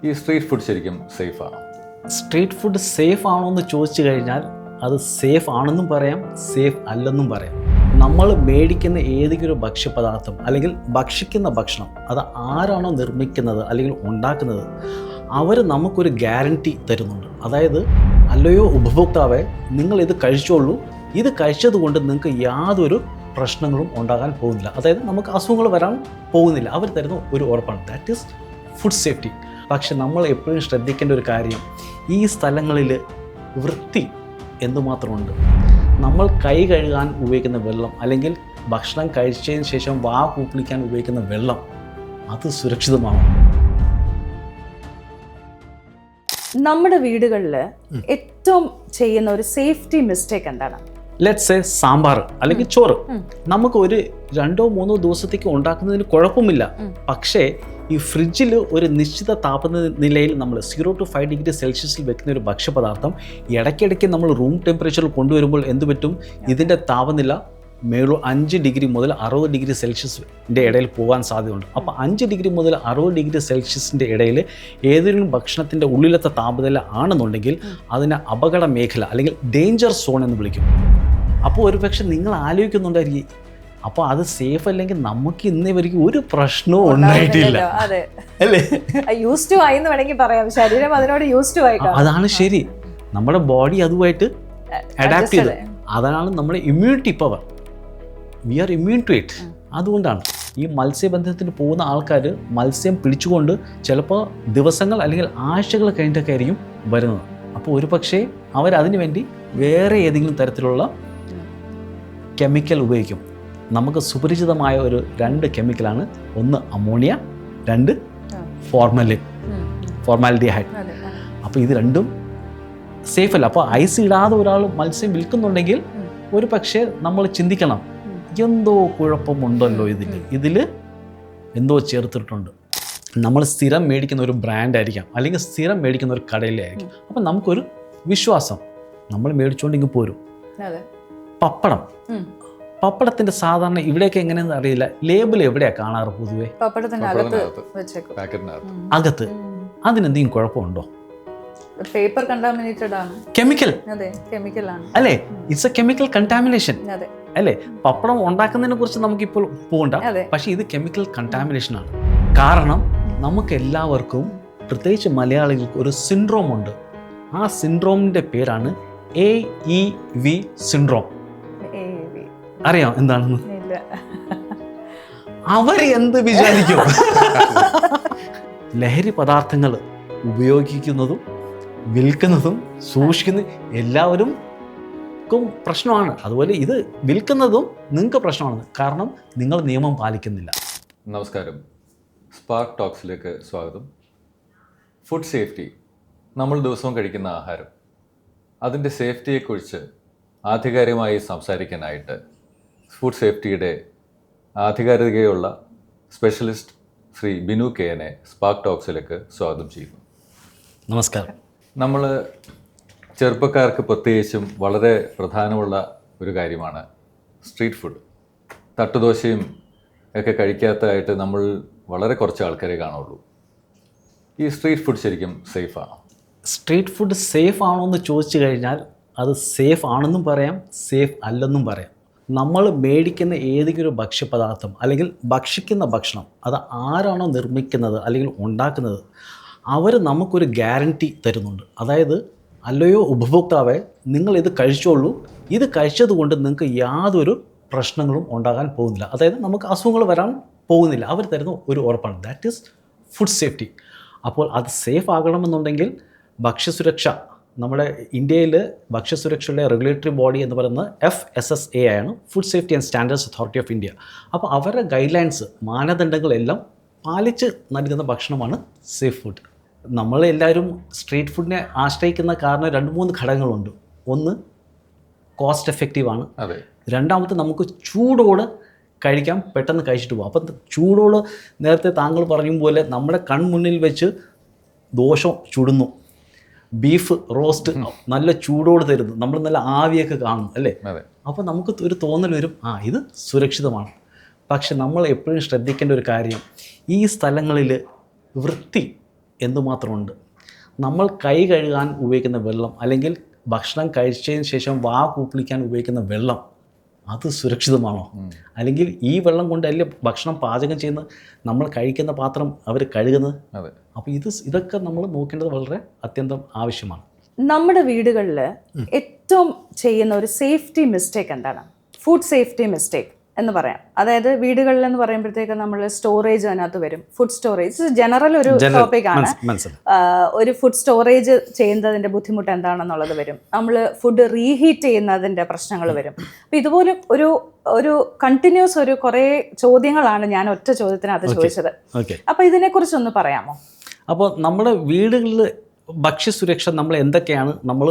ഈ street food ശരിക്കും safe ആണോ? സ്ട്രീറ്റ് ഫുഡ് സേഫ് ആണോ എന്ന് ചോദിച്ചു കഴിഞ്ഞാൽ അത് സേഫ് ആണെന്നും പറയാം, സേഫ് അല്ലെന്നും പറയാം. നമ്മൾ മേടിക്കുന്ന ഏതെങ്കിലും ഒരു ഭക്ഷ്യപദാർത്ഥം അല്ലെങ്കിൽ ഭക്ഷിക്കുന്ന ഭക്ഷണം അത് ആരാണോ നിർമ്മിക്കുന്നത് അല്ലെങ്കിൽ ഉണ്ടാക്കുന്നത് അവർ നമുക്കൊരു ഗ്യാരണ്ടി തരുന്നുണ്ട്. അതായത് അല്ലയോ ഉപഭോക്താവെ, നിങ്ങൾ ഇത് കഴിച്ചോളൂ, ഇത് കഴിച്ചത് കൊണ്ട് നിങ്ങൾക്ക് യാതൊരു പ്രശ്നങ്ങളും ഉണ്ടാകാൻ പോകുന്നില്ല, അതായത് നമുക്ക് അസുഖങ്ങൾ വരാൻ പോകുന്നില്ല. അവർ തരുന്ന ഒരു ഉറപ്പാണ്. That is food safety. പക്ഷെ നമ്മൾ എപ്പോഴും ശ്രദ്ധിക്കേണ്ട ഒരു കാര്യം, ഈ സ്ഥലങ്ങളിൽ വൃത്തി എന്തുമാത്രമുണ്ട്. നമ്മൾ കൈ കഴുകാൻ ഉപയോഗിക്കുന്ന വെള്ളം അല്ലെങ്കിൽ ഭക്ഷണം കഴിച്ചതിന് ശേഷം വാ കൂപ്പിളിക്കാൻ ഉപയോഗിക്കുന്ന വെള്ളം അത് സുരക്ഷിതമാണോ? നമ്മുടെ വീടുകളിൽ ഏറ്റവും ചെയ്യുന്ന ഒരു സേഫ്റ്റി മിസ്റ്റേക്ക് എന്താണ്? ലെറ്റ്സ് സേ സാമ്പാർ അല്ലെങ്കിൽ ചോറ് നമുക്ക് ഒരു 2-3 ദിവസത്തേക്ക് ഉണ്ടാക്കുന്നതിന് കുഴപ്പമില്ല. പക്ഷേ ഈ ഫ്രിഡ്ജിൽ ഒരു നിശ്ചിത താപനിലയിൽ നമ്മൾ 0 to 5 ഡിഗ്രി സെൽഷ്യസിൽ വെക്കുന്ന ഒരു ഭക്ഷ്യപദാർത്ഥം ഇടയ്ക്കിടയ്ക്ക് നമ്മൾ റൂം ടെമ്പറേച്ചറിൽ കൊണ്ടുവരുമ്പോൾ എന്ത് പറ്റും? ഇതിൻ്റെ താപനില 5 ഡിഗ്രി മുതൽ 60 ഡിഗ്രി സെൽഷ്യസിൻ്റെ ഇടയിൽ പോകാൻ സാധ്യതയുണ്ട്. അപ്പോൾ 5 ഡിഗ്രി മുതൽ 60 ഡിഗ്രി സെൽഷ്യസിൻ്റെ ഇടയിൽ ഏതെങ്കിലും ഭക്ഷണത്തിൻ്റെ ഉള്ളിലത്തെ താപനില ആണെന്നുണ്ടെങ്കിൽ അതിനെ അപകട മേഖല അല്ലെങ്കിൽ ഡേഞ്ചർ സോൺ എന്ന് വിളിക്കും. അപ്പോൾ ഒരുപക്ഷെ നിങ്ങൾ ആലോചിക്കുന്നുണ്ടായിരിക്കും, അപ്പോൾ അത് സേഫ് അല്ലെങ്കിൽ നമുക്ക് ഇന്നേ വരെയും ഒരു പ്രശ്നവും ഉണ്ടായിട്ടില്ല അല്ലേ? യൂസ്ഡ് ടു ആയി എന്ന് വേണമെങ്കിൽ പറയാം. ശരീരം അതിനോട് യൂസ്ഡ് ടു ആയി. അതാണ് ശരി. നമ്മുടെ ബോഡി അതുമായിട്ട് അഡാപ്റ്റ് ചെയ്ത്, അതാണ് നമ്മുടെ immunity power. We are immune to it. അതുകൊണ്ടാണ് ഈ മത്സ്യബന്ധനത്തിന് പോകുന്ന ആൾക്കാർ മത്സ്യം പിടിച്ചുകൊണ്ട് ചിലപ്പോൾ ദിവസങ്ങൾ അല്ലെങ്കിൽ ആഴ്ചകൾ കഴിഞ്ഞിട്ടൊക്കെ ആയിരിക്കും വരുന്നത്. അപ്പോൾ ഒരു പക്ഷേ അവരതിനു വേണ്ടി വേറെ ഏതെങ്കിലും തരത്തിലുള്ള കെമിക്കൽ ഉപയോഗിക്കും. നമുക്ക് സുപരിചിതമായ ഒരു 2 കെമിക്കലാണ്. ഒന്ന് അമോണിയ, 2 ഫോർമാലിഡിഹൈഡ്. അപ്പോൾ ഇത് രണ്ടും സേഫ് അല്ല. അപ്പോൾ ഐസ് ഇടാതെ ഒരാൾ മത്സ്യം വിൽക്കുന്നുണ്ടെങ്കിൽ ഒരു പക്ഷേ നമ്മൾ ചിന്തിക്കണം, എന്തോ കുഴപ്പമുണ്ടല്ലോ, ഇതിൽ എന്തോ ചേർത്തിട്ടുണ്ട്. നമ്മൾ സ്ഥിരം മേടിക്കുന്ന ഒരു ബ്രാൻഡായിരിക്കാം അല്ലെങ്കിൽ സ്ഥിരം മേടിക്കുന്ന ഒരു കടയിലായിരിക്കും. അപ്പം നമുക്കൊരു വിശ്വാസം, നമ്മൾ മേടിച്ചുകൊണ്ട് ഇങ്ങ് പോരും. പപ്പടത്തിന്റെ സാധാരണ ഇവിടെയൊക്കെ എങ്ങനെയെന്ന് അറിയില്ല, ലേബിൾ എവിടെയാ കാണാറ് പൊതുവെ? അകത്ത്. അതിനെന്തെങ്കിലും കുഴപ്പമുണ്ടോ? പേപ്പർ കണ്ടാമിനേറ്റഡ് ആണ്, കെമിക്കൽ. അതെ, കെമിക്കൽ ആണ് അല്ലേ? ഇറ്റ്സ് എ കെമിക്കൽ കണ്ടാമിനേഷൻ അല്ലേ? പപ്പടം ഉണ്ടാക്കുന്നതിനെ കുറിച്ച് നമുക്കിപ്പോൾ പോകണ്ട, പക്ഷെ ഇത് കെമിക്കൽ കണ്ടാമിനേഷൻ ആണ്. കാരണം നമുക്ക് എല്ലാവർക്കും, പ്രത്യേകിച്ച് മലയാളികൾക്ക്, ഒരു സിൻഡ്രോം ഉണ്ട്. ആ സിൻഡ്രോമിന്റെ പേരാണ് AEV സിൻഡ്രോം. അറിയാം എന്താണെന്ന്? അവർ എന്ത് വിചാരിക്കും? ലഹരി പദാർത്ഥങ്ങൾ ഉപയോഗിക്കുന്നതും വിൽക്കുന്നതും സൂക്ഷിക്കുന്നതും എല്ലാവർക്കും പ്രശ്നമാണ്. അതുപോലെ ഇത് വിൽക്കുന്നതും നിങ്ങൾക്ക് പ്രശ്നമാണ്, കാരണം നിങ്ങൾ നിയമം പാലിക്കുന്നില്ല. നമസ്കാരം, സ്പാർക്ക് ടോക്സിലേക്ക് സ്വാഗതം. ഫുഡ് സേഫ്റ്റി, നമ്മൾ ദിവസവും കഴിക്കുന്ന ആഹാരം, അതിൻ്റെ സേഫ്റ്റിയെക്കുറിച്ച് ആധികാരികമായി സംസാരിക്കാനായിട്ട് ഫുഡ് സേഫ്റ്റിയുടെ ആധികാരികതയുള്ള സ്പെഷ്യലിസ്റ്റ് ശ്രീ ബിനു കെനെ സ്പാർക്ക് ടോക്സിലേക്ക് സ്വാഗതം ചെയ്യുന്നു. നമസ്കാരം. നമ്മൾ ചെറുപ്പക്കാർക്ക് പ്രത്യേകിച്ചും വളരെ പ്രധാനമുള്ള ഒരു കാര്യമാണ് സ്ട്രീറ്റ് ഫുഡ്. തട്ടുദോശയും ഒക്കെ കഴിക്കാത്തതായിട്ട് നമ്മൾ വളരെ കുറച്ച് ആൾക്കാരെ കാണുള്ളൂ. ഈ സ്ട്രീറ്റ് ഫുഡ് ശരിക്കും സേഫ് ആണോ? സ്ട്രീറ്റ് ഫുഡ് സേഫ് ആണോ എന്ന് ചോദിച്ചു കഴിഞ്ഞാൽ അത് സേഫ് ആണെന്നും പറയാം, സേഫ് അല്ലെന്നും പറയാം. നമ്മൾ മേടിക്കുന്ന ഏതെങ്കിലും ഒരു ഭക്ഷ്യപദാർത്ഥം അല്ലെങ്കിൽ ഭക്ഷിക്കുന്ന ഭക്ഷണം അത് ആരാണോ നിർമ്മിക്കുന്നത് അല്ലെങ്കിൽ ഉണ്ടാക്കുന്നത് അവർ നമുക്കൊരു ഗ്യാരണ്ടി തരുന്നുണ്ട്. അതായത് അല്ലയോ ഉപഭോക്താവെ, നിങ്ങൾ ഇത് കഴിച്ചോളൂ, ഇത് കഴിച്ചത് കൊണ്ട് നിങ്ങൾക്ക് യാതൊരു പ്രശ്നങ്ങളും ഉണ്ടാകാൻ പോകുന്നില്ല, അതായത് നമുക്ക് അസുഖങ്ങൾ വരാൻ പോകുന്നില്ല. അവർ തരുന്ന ഒരു ഉറപ്പാണ്. That is food safety. അപ്പോൾ അത് സേഫ് ആകണമെന്നുണ്ടെങ്കിൽ ഭക്ഷ്യസുരക്ഷ, നമ്മുടെ ഇന്ത്യയിൽ ഭക്ഷ്യസുരക്ഷയുടെ റെഗുലേറ്ററി ബോഡി എന്ന് പറയുന്നത് FSSA ആണ്, food safety and standards authority of India. അപ്പോൾ അവരുടെ ഗൈഡ് ലൈൻസ്, മാനദണ്ഡങ്ങളെല്ലാം പാലിച്ച് നൽകുന്ന ഭക്ഷണമാണ് സേഫ് ഫുഡ്. നമ്മളെല്ലാവരും സ്ട്രീറ്റ് ഫുഡിനെ ആശ്രയിക്കുന്ന കാരണം 2-3 ഘടകങ്ങളുണ്ട്. ഒന്ന്, കോസ്റ്റ് എഫക്റ്റീവാണ്. രണ്ടാമത്തെ, നമുക്ക് ചൂടോടെ കഴിക്കാം, പെട്ടെന്ന് കഴിച്ചിട്ട് പോകും. അപ്പം ചൂടോട് നേരത്തെ താങ്കൾ പറഞ്ഞ പോലെ നമ്മുടെ കൺമുന്നിൽ വെച്ച് ദോശ ചുടുന്നു, ബീഫ് റോസ്റ്റ് നല്ല ചൂടോട് തരുന്നു, നമ്മൾ നല്ല ആവിയൊക്കെ കാണും അല്ലേ? അപ്പോൾ നമുക്ക് ഒരു തോന്നൽ വരും, ഇത് സുരക്ഷിതമാണ്. പക്ഷെ നമ്മൾ എപ്പോഴും ശ്രദ്ധിക്കേണ്ട ഒരു കാര്യം, ഈ സ്ഥലങ്ങളിൽ വൃത്തി എന്തുമാത്രമുണ്ട്. നമ്മൾ കൈ കഴുകാൻ ഉപയോഗിക്കുന്ന വെള്ളം അല്ലെങ്കിൽ ഭക്ഷണം കഴിച്ചതിന് ശേഷം വാ കൂപ്പിളിക്കാൻ ഉപയോഗിക്കുന്ന വെള്ളം അത് സുരക്ഷിതമാണോ? അല്ലെങ്കിൽ ഈ വെള്ളം കൊണ്ടല്ലേ ഭക്ഷണം പാചകം ചെയ്യുന്നത്, നമ്മൾ കഴിക്കുന്ന പാത്രം അവർ കഴുകുന്നത്? അപ്പോൾ ഇതൊക്കെ നമ്മൾ നോക്കേണ്ടത് വളരെ അത്യന്തം ആവശ്യമാണ്. നമ്മുടെ വീടുകളിൽ ഏറ്റവും ചെയ്യുന്ന ഒരു സേഫ്റ്റി മിസ്റ്റേക്ക് എന്താണ്? ഫുഡ് സേഫ്റ്റി മിസ്റ്റേക്ക് എന്ന് പറയാം. അതായത് വീടുകളിൽ എന്ന് പറയുമ്പോഴത്തേക്ക് നമ്മൾ സ്റ്റോറേജ് അതിനകത്ത് വരും. ഫുഡ് സ്റ്റോറേജ് ജനറൽ ഒരു ടോപ്പിക്കാണ്. ഒരു ഫുഡ് സ്റ്റോറേജ് ചെയ്യുന്നതിൻ്റെ ബുദ്ധിമുട്ട് എന്താണെന്നുള്ളത് വരും. നമ്മൾ ഫുഡ് റീഹീറ്റ് ചെയ്യുന്നതിൻ്റെ പ്രശ്നങ്ങൾ വരും. അപ്പോൾ ഇതുപോലെ ഒരു കണ്ടിന്യൂസ് ഒരു കുറേ ചോദ്യങ്ങളാണ് ഞാൻ ഒറ്റ ചോദ്യത്തിനകത്ത് ചോദിച്ചത്. അപ്പോൾ ഇതിനെക്കുറിച്ചൊന്ന് പറയാമോ? അപ്പോൾ നമ്മുടെ വീടുകളിൽ ഭക്ഷ്യസുരക്ഷ നമ്മൾ എന്തൊക്കെയാണ് നമ്മൾ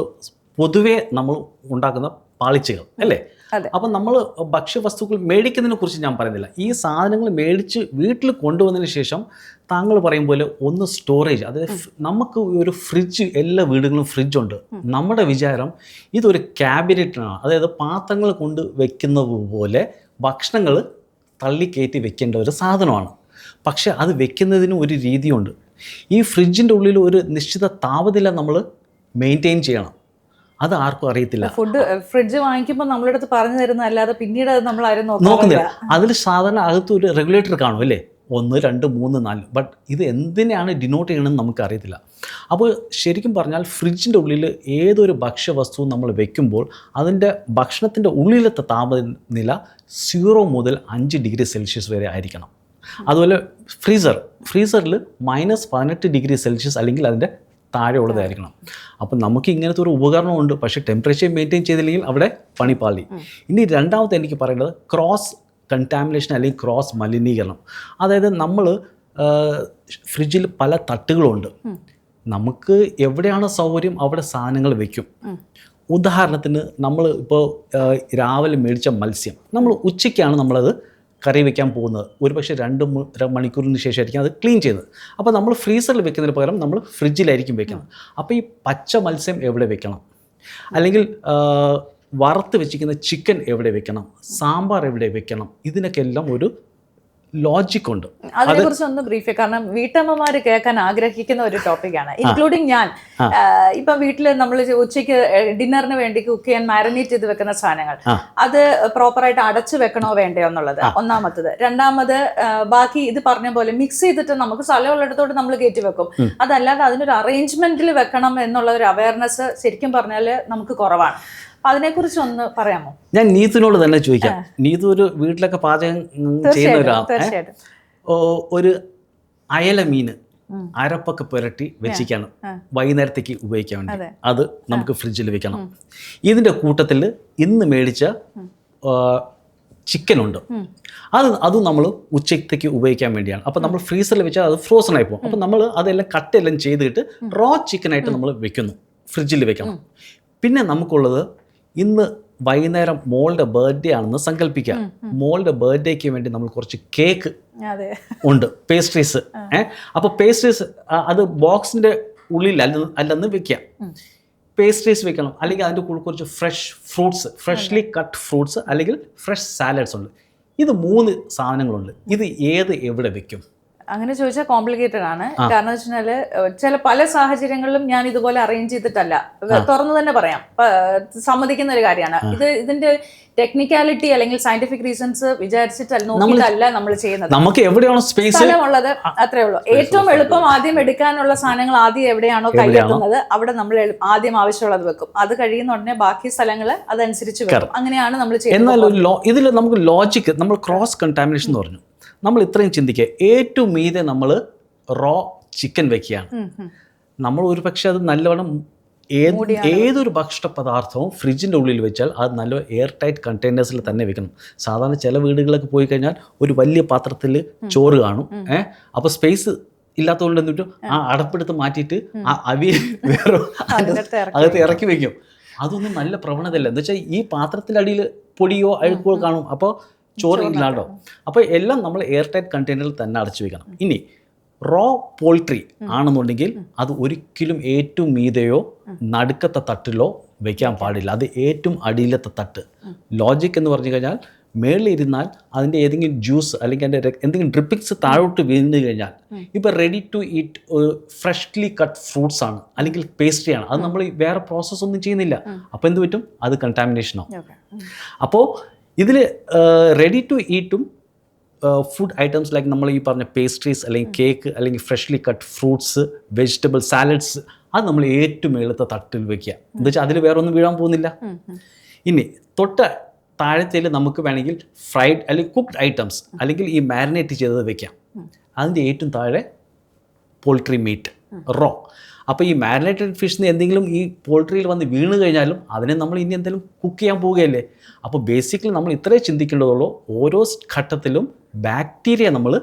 പൊതുവേ നമ്മൾ ഉണ്ടാക്കുന്ന പാളിച്ചകൾ അല്ലേ? അപ്പം നമ്മൾ ഭക്ഷ്യവസ്തുക്കൾ മേടിക്കുന്നതിനെ കുറിച്ച് ഞാൻ പറയുന്നില്ല. ഈ സാധനങ്ങൾ മേടിച്ച് വീട്ടിൽ കൊണ്ടുവന്നതിന് ശേഷം താങ്കൾ പറയും പോലെ ഒന്ന് സ്റ്റോറേജ്, അതായത് നമുക്ക് ഒരു ഫ്രിഡ്ജ്, എല്ലാ വീടുകളിലും ഫ്രിഡ്ജുണ്ട്. നമ്മുടെ വിചാരം ഇതൊരു ക്യാബിനറ്റാണ്, അതായത് പാത്രങ്ങൾ കൊണ്ട് വെക്കുന്നത് പോലെ ഭക്ഷണങ്ങൾ തള്ളിക്കയറ്റി വെക്കേണ്ട ഒരു സാധനമാണ്. പക്ഷേ അത് വെക്കുന്നതിന് ഒരു രീതിയുണ്ട്. ഈ ഫ്രിഡ്ജിൻ്റെ ഉള്ളിൽ ഒരു നിശ്ചിത താപനില നമ്മൾ മെയിൻറ്റെയിൻ ചെയ്യണം. അത് ആർക്കും അറിയത്തില്ല. ഫ്രിഡ്ജ് വാങ്ങിക്കുമ്പോൾ നമ്മുടെ അടുത്ത് പറഞ്ഞു തരുന്നതല്ലാതെ പിന്നീട് അത് നമ്മൾ ആരും നോക്കുന്നില്ല. അതിൽ സാധാരണ അകത്ത് ഒരു റെഗുലേറ്റർ കാണും അല്ലേ, 1, 2, 3, 4. ബട്ട് ഇത് എന്തിനാണ് ഡിനോട്ട് ചെയ്യണമെന്ന് നമുക്ക് അറിയത്തില്ല. അപ്പോൾ ശരിക്കും പറഞ്ഞാൽ ഫ്രിഡ്ജിൻ്റെ ഉള്ളിൽ ഏതൊരു ഭക്ഷ്യവസ്തുവും നമ്മൾ വെക്കുമ്പോൾ അതിൻ്റെ ഭക്ഷണത്തിൻ്റെ ഉള്ളിലത്തെ താപനില 0 മുതൽ 5 ഡിഗ്രി സെൽഷ്യസ് വരെ ആയിരിക്കണം. അതുപോലെ ഫ്രീസറിൽ -18 ഡിഗ്രി സെൽഷ്യസ് അല്ലെങ്കിൽ അതിൻ്റെ താഴെ ഉള്ളതായിരിക്കണം. അപ്പം നമുക്ക് ഇങ്ങനത്തെ ഒരു ഉപകരണമുണ്ട്, പക്ഷേ ടെമ്പറേച്ചർ മെയിൻറ്റെയിൻ ചെയ്തില്ലെങ്കിൽ അവിടെ പണിപ്പാളി. ഇനി രണ്ടാമത്തെ എനിക്ക് പറയേണ്ടത് ക്രോസ് കണ്ടാമിനേഷൻ അല്ലെങ്കിൽ ക്രോസ് മലിനീകരണം. അതായത് നമ്മൾ ഫ്രിഡ്ജിൽ പല തട്ടുകളുണ്ട്. നമുക്ക് എവിടെയാണ് സൗകര്യം അവിടെ സാധനങ്ങൾ വയ്ക്കും. ഉദാഹരണത്തിന് നമ്മൾ ഇപ്പോൾ രാവിലെ മേടിച്ച മത്സ്യം നമ്മൾ ഉച്ചയ്ക്കാണ് നമ്മളത് കറി വയ്ക്കാൻ പോകുന്നത്. ഒരുപക്ഷെ 2 മണിക്കൂറിന് ശേഷമായിരിക്കും അത് ക്ലീൻ ചെയ്യുന്നത്. അപ്പോൾ നമ്മൾ ഫ്രീസറിൽ വെക്കുന്നതിന് പകരം നമ്മൾ ഫ്രിഡ്ജിലായിരിക്കും വെക്കുന്നത്. അപ്പോൾ ഈ പച്ച മത്സ്യം എവിടെ വെക്കണം, അല്ലെങ്കിൽ വറുത്ത് വെച്ചിരിക്കുന്ന ചിക്കൻ എവിടെ വെക്കണം, സാമ്പാർ എവിടെ വെക്കണം, ഇതിനൊക്കെ എല്ലാം ഒരു ലോജിക് ഉണ്ട്. അതിനെക്കുറിച്ച് ഒന്ന് ബ്രീഫ്, കാരണം വീട്ടമ്മമാർ കേൾക്കാൻ ആഗ്രഹിക്കുന്ന ഒരു ടോപ്പിക്കാണ്, ഇൻക്ലൂഡിങ് ഞാൻ. ഇപ്പൊ വീട്ടില് നമ്മൾ ഉച്ചയ്ക്ക് ഡിന്നറിന് വേണ്ടി കുക്ക് ചെയ്യാൻ മാരിനേറ്റ് ചെയ്ത് വെക്കുന്ന സാധനങ്ങൾ അത് പ്രോപ്പറായിട്ട് അടച്ചു വെക്കണോ വേണ്ടയോ എന്നുള്ളത് ഒന്നാമത്തത്. രണ്ടാമത് ബാക്കി ഇത് പറഞ്ഞ പോലെ മിക്സ് ചെയ്തിട്ട് നമുക്ക് സ്ഥലമുള്ളിടത്തോട്ട് നമ്മൾ കയറ്റി വെക്കും. അതല്ലാതെ അതിനൊരു അറേഞ്ച്മെന്റിൽ വെക്കണം എന്നുള്ള ഒരു അവയർനെസ് ശരിക്കും പറഞ്ഞാൽ നമുക്ക് കുറവാണ്. അതിനെക്കുറിച്ച് ഒന്ന് പറയാമോ? ഞാൻ നീതുവിനോട് തന്നെ ചോദിക്കാം. നീതു ഒരു വീട്ടിലൊക്കെ പാചകം ചെയ്യുന്ന ഒരാളാണ്. ഒരു അയല മീൻ അരപ്പൊക്കെ പുരട്ടി വെച്ചിരിക്കണം, വൈകുന്നേരത്തേക്ക് ഉപയോഗിക്കാൻ വേണ്ടി. അത് നമുക്ക് ഫ്രിഡ്ജിൽ വെക്കണം. ഇതിൻ്റെ കൂട്ടത്തിൽ ഇന്ന് മേടിച്ച ചിക്കനുണ്ട്, അത് നമ്മൾ ഉച്ചത്തേക്ക് ഉപയോഗിക്കാൻ വേണ്ടിയാണ്. അപ്പോൾ നമ്മൾ ഫ്രീസറിൽ വെച്ചാൽ അത് ഫ്രോസൺ ആയി പോകും. അപ്പോൾ നമ്മൾ അതെല്ലാം കട്ടെല്ലാം ചെയ്തിട്ട് റോ ചിക്കനായിട്ട് നമ്മൾ വെക്കുന്നു, ഫ്രിഡ്ജിൽ വെക്കണം. പിന്നെ നമുക്കുള്ളത് ഇന്ന് വൈകുന്നേരം മോളുടെ ബർത്ത്ഡേ ആണെന്ന് സങ്കല്പിക്കാം. മോളുടെ ബർത്ത്ഡേക്ക് വേണ്ടി നമ്മൾ കുറച്ച് കേക്ക് ഉണ്ട്, പേസ്ട്രീസ്. അപ്പോൾ പേസ്ട്രീസ് അത് ബോക്സിൻ്റെ ഉള്ളിൽ അല്ലെന്ന് വെക്കാം. പേസ്ട്രീസ് വെക്കണം, അല്ലെങ്കിൽ അതിൻ്റെ കൂടെ കുറച്ച് ഫ്രൂട്ട്സ്, ഫ്രഷ്ലി കട്ട് ഫ്രൂട്ട്സ് അല്ലെങ്കിൽ ഫ്രഷ് സാലഡ്സ് ഉണ്ട്. ഇത് 3 സാധനങ്ങളുണ്ട്. ഇത് എവിടെ വെക്കും? അങ്ങനെ ചോദിച്ചാൽ കോംപ്ലിക്കേറ്റഡ് ആണ്. കാരണം വെച്ചാൽ പല സാഹചര്യങ്ങളിലും ഞാൻ ഇതുപോലെ അറേഞ്ച് ചെയ്തിട്ടല്ല, തുറന്നു തന്നെ പറയാം, സമ്മതിക്കുന്ന ഒരു കാര്യമാണ്. ഇതിന്റെ ടെക്നിക്കാലിറ്റി അല്ലെങ്കിൽ സയന്റിഫിക് റീസൺസ് വിചാരിച്ചിട്ടല്ല, നോക്കിയിട്ടല്ല നമ്മൾ ചെയ്യുന്നത്. നമുക്ക് എവിടെയാണോ സ്പേസ് സ്ഥലമുള്ളത് അത്രേ ഉള്ളൂ. ഏറ്റവും എളുപ്പം ആദ്യം എടുക്കാനുള്ള സാധനങ്ങൾ ആദ്യം എവിടെയാണോ കയ്യെത്തുന്നത് അവിടെ നമ്മൾ ആദ്യം ആവശ്യമുള്ളത് വെക്കും. അത് കഴിയുന്ന ഉടനെ ബാക്കി സ്ഥലങ്ങൾ അതനുസരിച്ച് വെക്കും. അങ്ങനെയാണ് നമ്മൾ ചെയ്യുന്നത്. എന്നാൽ ഇതിൽ നമുക്ക് ലോജിക്ക്, നമ്മൾ ക്രോസ് കണ്ടാമിനേഷൻ എന്ന് പറഞ്ഞു. നമ്മൾ ഇത്രയും ചിന്തിക്കുക, ഏറ്റവും മീതെ നമ്മൾ റോ ചിക്കൻ വെക്കുകയാണ്. നമ്മൾ ഒരു പക്ഷേ അത് നല്ലവണ്ണം ഏതൊരു ഭക്ഷണ പദാർത്ഥവും ഫ്രിഡ്ജിൻ്റെ ഉള്ളിൽ വെച്ചാൽ അത് നല്ല എയർ ടൈറ്റ് കണ്ടെയ്നേഴ്സിൽ തന്നെ വെക്കണം. സാധാരണ ചില വീടുകളിലൊക്കെ പോയി കഴിഞ്ഞാൽ ഒരു വലിയ പാത്രത്തിൽ ചോറ് കാണും. അപ്പോൾ സ്പേസ് ഇല്ലാത്തതുകൊണ്ട് എന്നിട്ട് ആ അടപ്പെടുത്ത് മാറ്റിയിട്ട് ആ അവിയൽ വേറെ അകത്ത് ഇറക്കി വെക്കും. അതൊന്നും നല്ല പ്രവണതയല്ല. എന്താ വെച്ചാൽ ഈ പാത്രത്തിലടിയിൽ പൊടിയോ അഴുക്കോ കാണും, അപ്പോൾ ചോറ് ഇല്ലാണ്ടോ. അപ്പോൾ എല്ലാം നമ്മൾ എയർ ടൈറ്റ് കണ്ടെയ്നറിൽ തന്നെ അടച്ചു വെക്കണം. ഇനി റോ പോൾട്രി ആണെന്നുണ്ടെങ്കിൽ അത് ഒരിക്കലും ഏറ്റവും മീതെയോ നടുക്കത്തെ തട്ടിലോ വെക്കാൻ പാടില്ല. അത് ഏറ്റവും അടിയിലത്തെ തട്ട്. ലോജിക് എന്ന് പറഞ്ഞു കഴിഞ്ഞാൽ മേളിലിരുന്നാൽ അതിൻ്റെ ഏതെങ്കിലും ജ്യൂസ് അല്ലെങ്കിൽ അതിൻ്റെ എന്തെങ്കിലും ഡ്രിപ്പിങ്സ് താഴോട്ട് വീണ് കഴിഞ്ഞാൽ ഇപ്പോൾ ready to eat freshly cut fruits ആണ് അല്ലെങ്കിൽ പേസ്ട്രിയാണ്, അത് നമ്മൾ വേറെ പ്രോസസ്സ് ഒന്നും ചെയ്യുന്നില്ല. അപ്പോൾ എന്ത് പറ്റും? അത് കണ്ടാമിനേഷൻ ആവും. അപ്പോൾ ഇതിൽ റെഡി ടു ഈറ്റും ഫുഡ് ഐറ്റംസ് ലൈക്ക് നമ്മൾ ഈ പറഞ്ഞ പേസ്ട്രീസ് അല്ലെങ്കിൽ കേക്ക് അല്ലെങ്കിൽ freshly cut fruits, vegetable salads, അത് നമ്മൾ ഏറ്റവും മേളത്തെ തട്ടിൽ വെക്കുക. എന്താ വെച്ചാൽ അതിൽ വേറെ ഒന്നും വീഴാൻ പോകുന്നില്ല. ഇനി തൊട്ട് താഴത്തേൽ നമുക്ക് വേണമെങ്കിൽ ഫ്രൈഡ് അല്ലെങ്കിൽ കുക്ക്ഡ് ഐറ്റംസ് അല്ലെങ്കിൽ ഈ മാരിനേറ്റ് ചെയ്തത് വെക്കാം. അതിൻ്റെ ഏറ്റവും താഴെ പോൾട്രി മീറ്റ് റോ. അപ്പോൾ ഈ മാരിനേറ്റഡ് ഫിഷിന് എന്തെങ്കിലും ഈ പോൾട്രിയിൽ വന്ന് വീണ് കഴിഞ്ഞാലും അതിനെ നമ്മൾ ഇനി എന്തെങ്കിലും കുക്ക് ചെയ്യാൻ പോവുകയല്ലേ. അപ്പോൾ ബേസിക്കലി നമ്മൾ ഇത്രേ ചിന്തിക്കേണ്ടതുള്ളൂ, ഓരോ ഘട്ടത്തിലും ബാക്ടീരിയ നമ്മൾ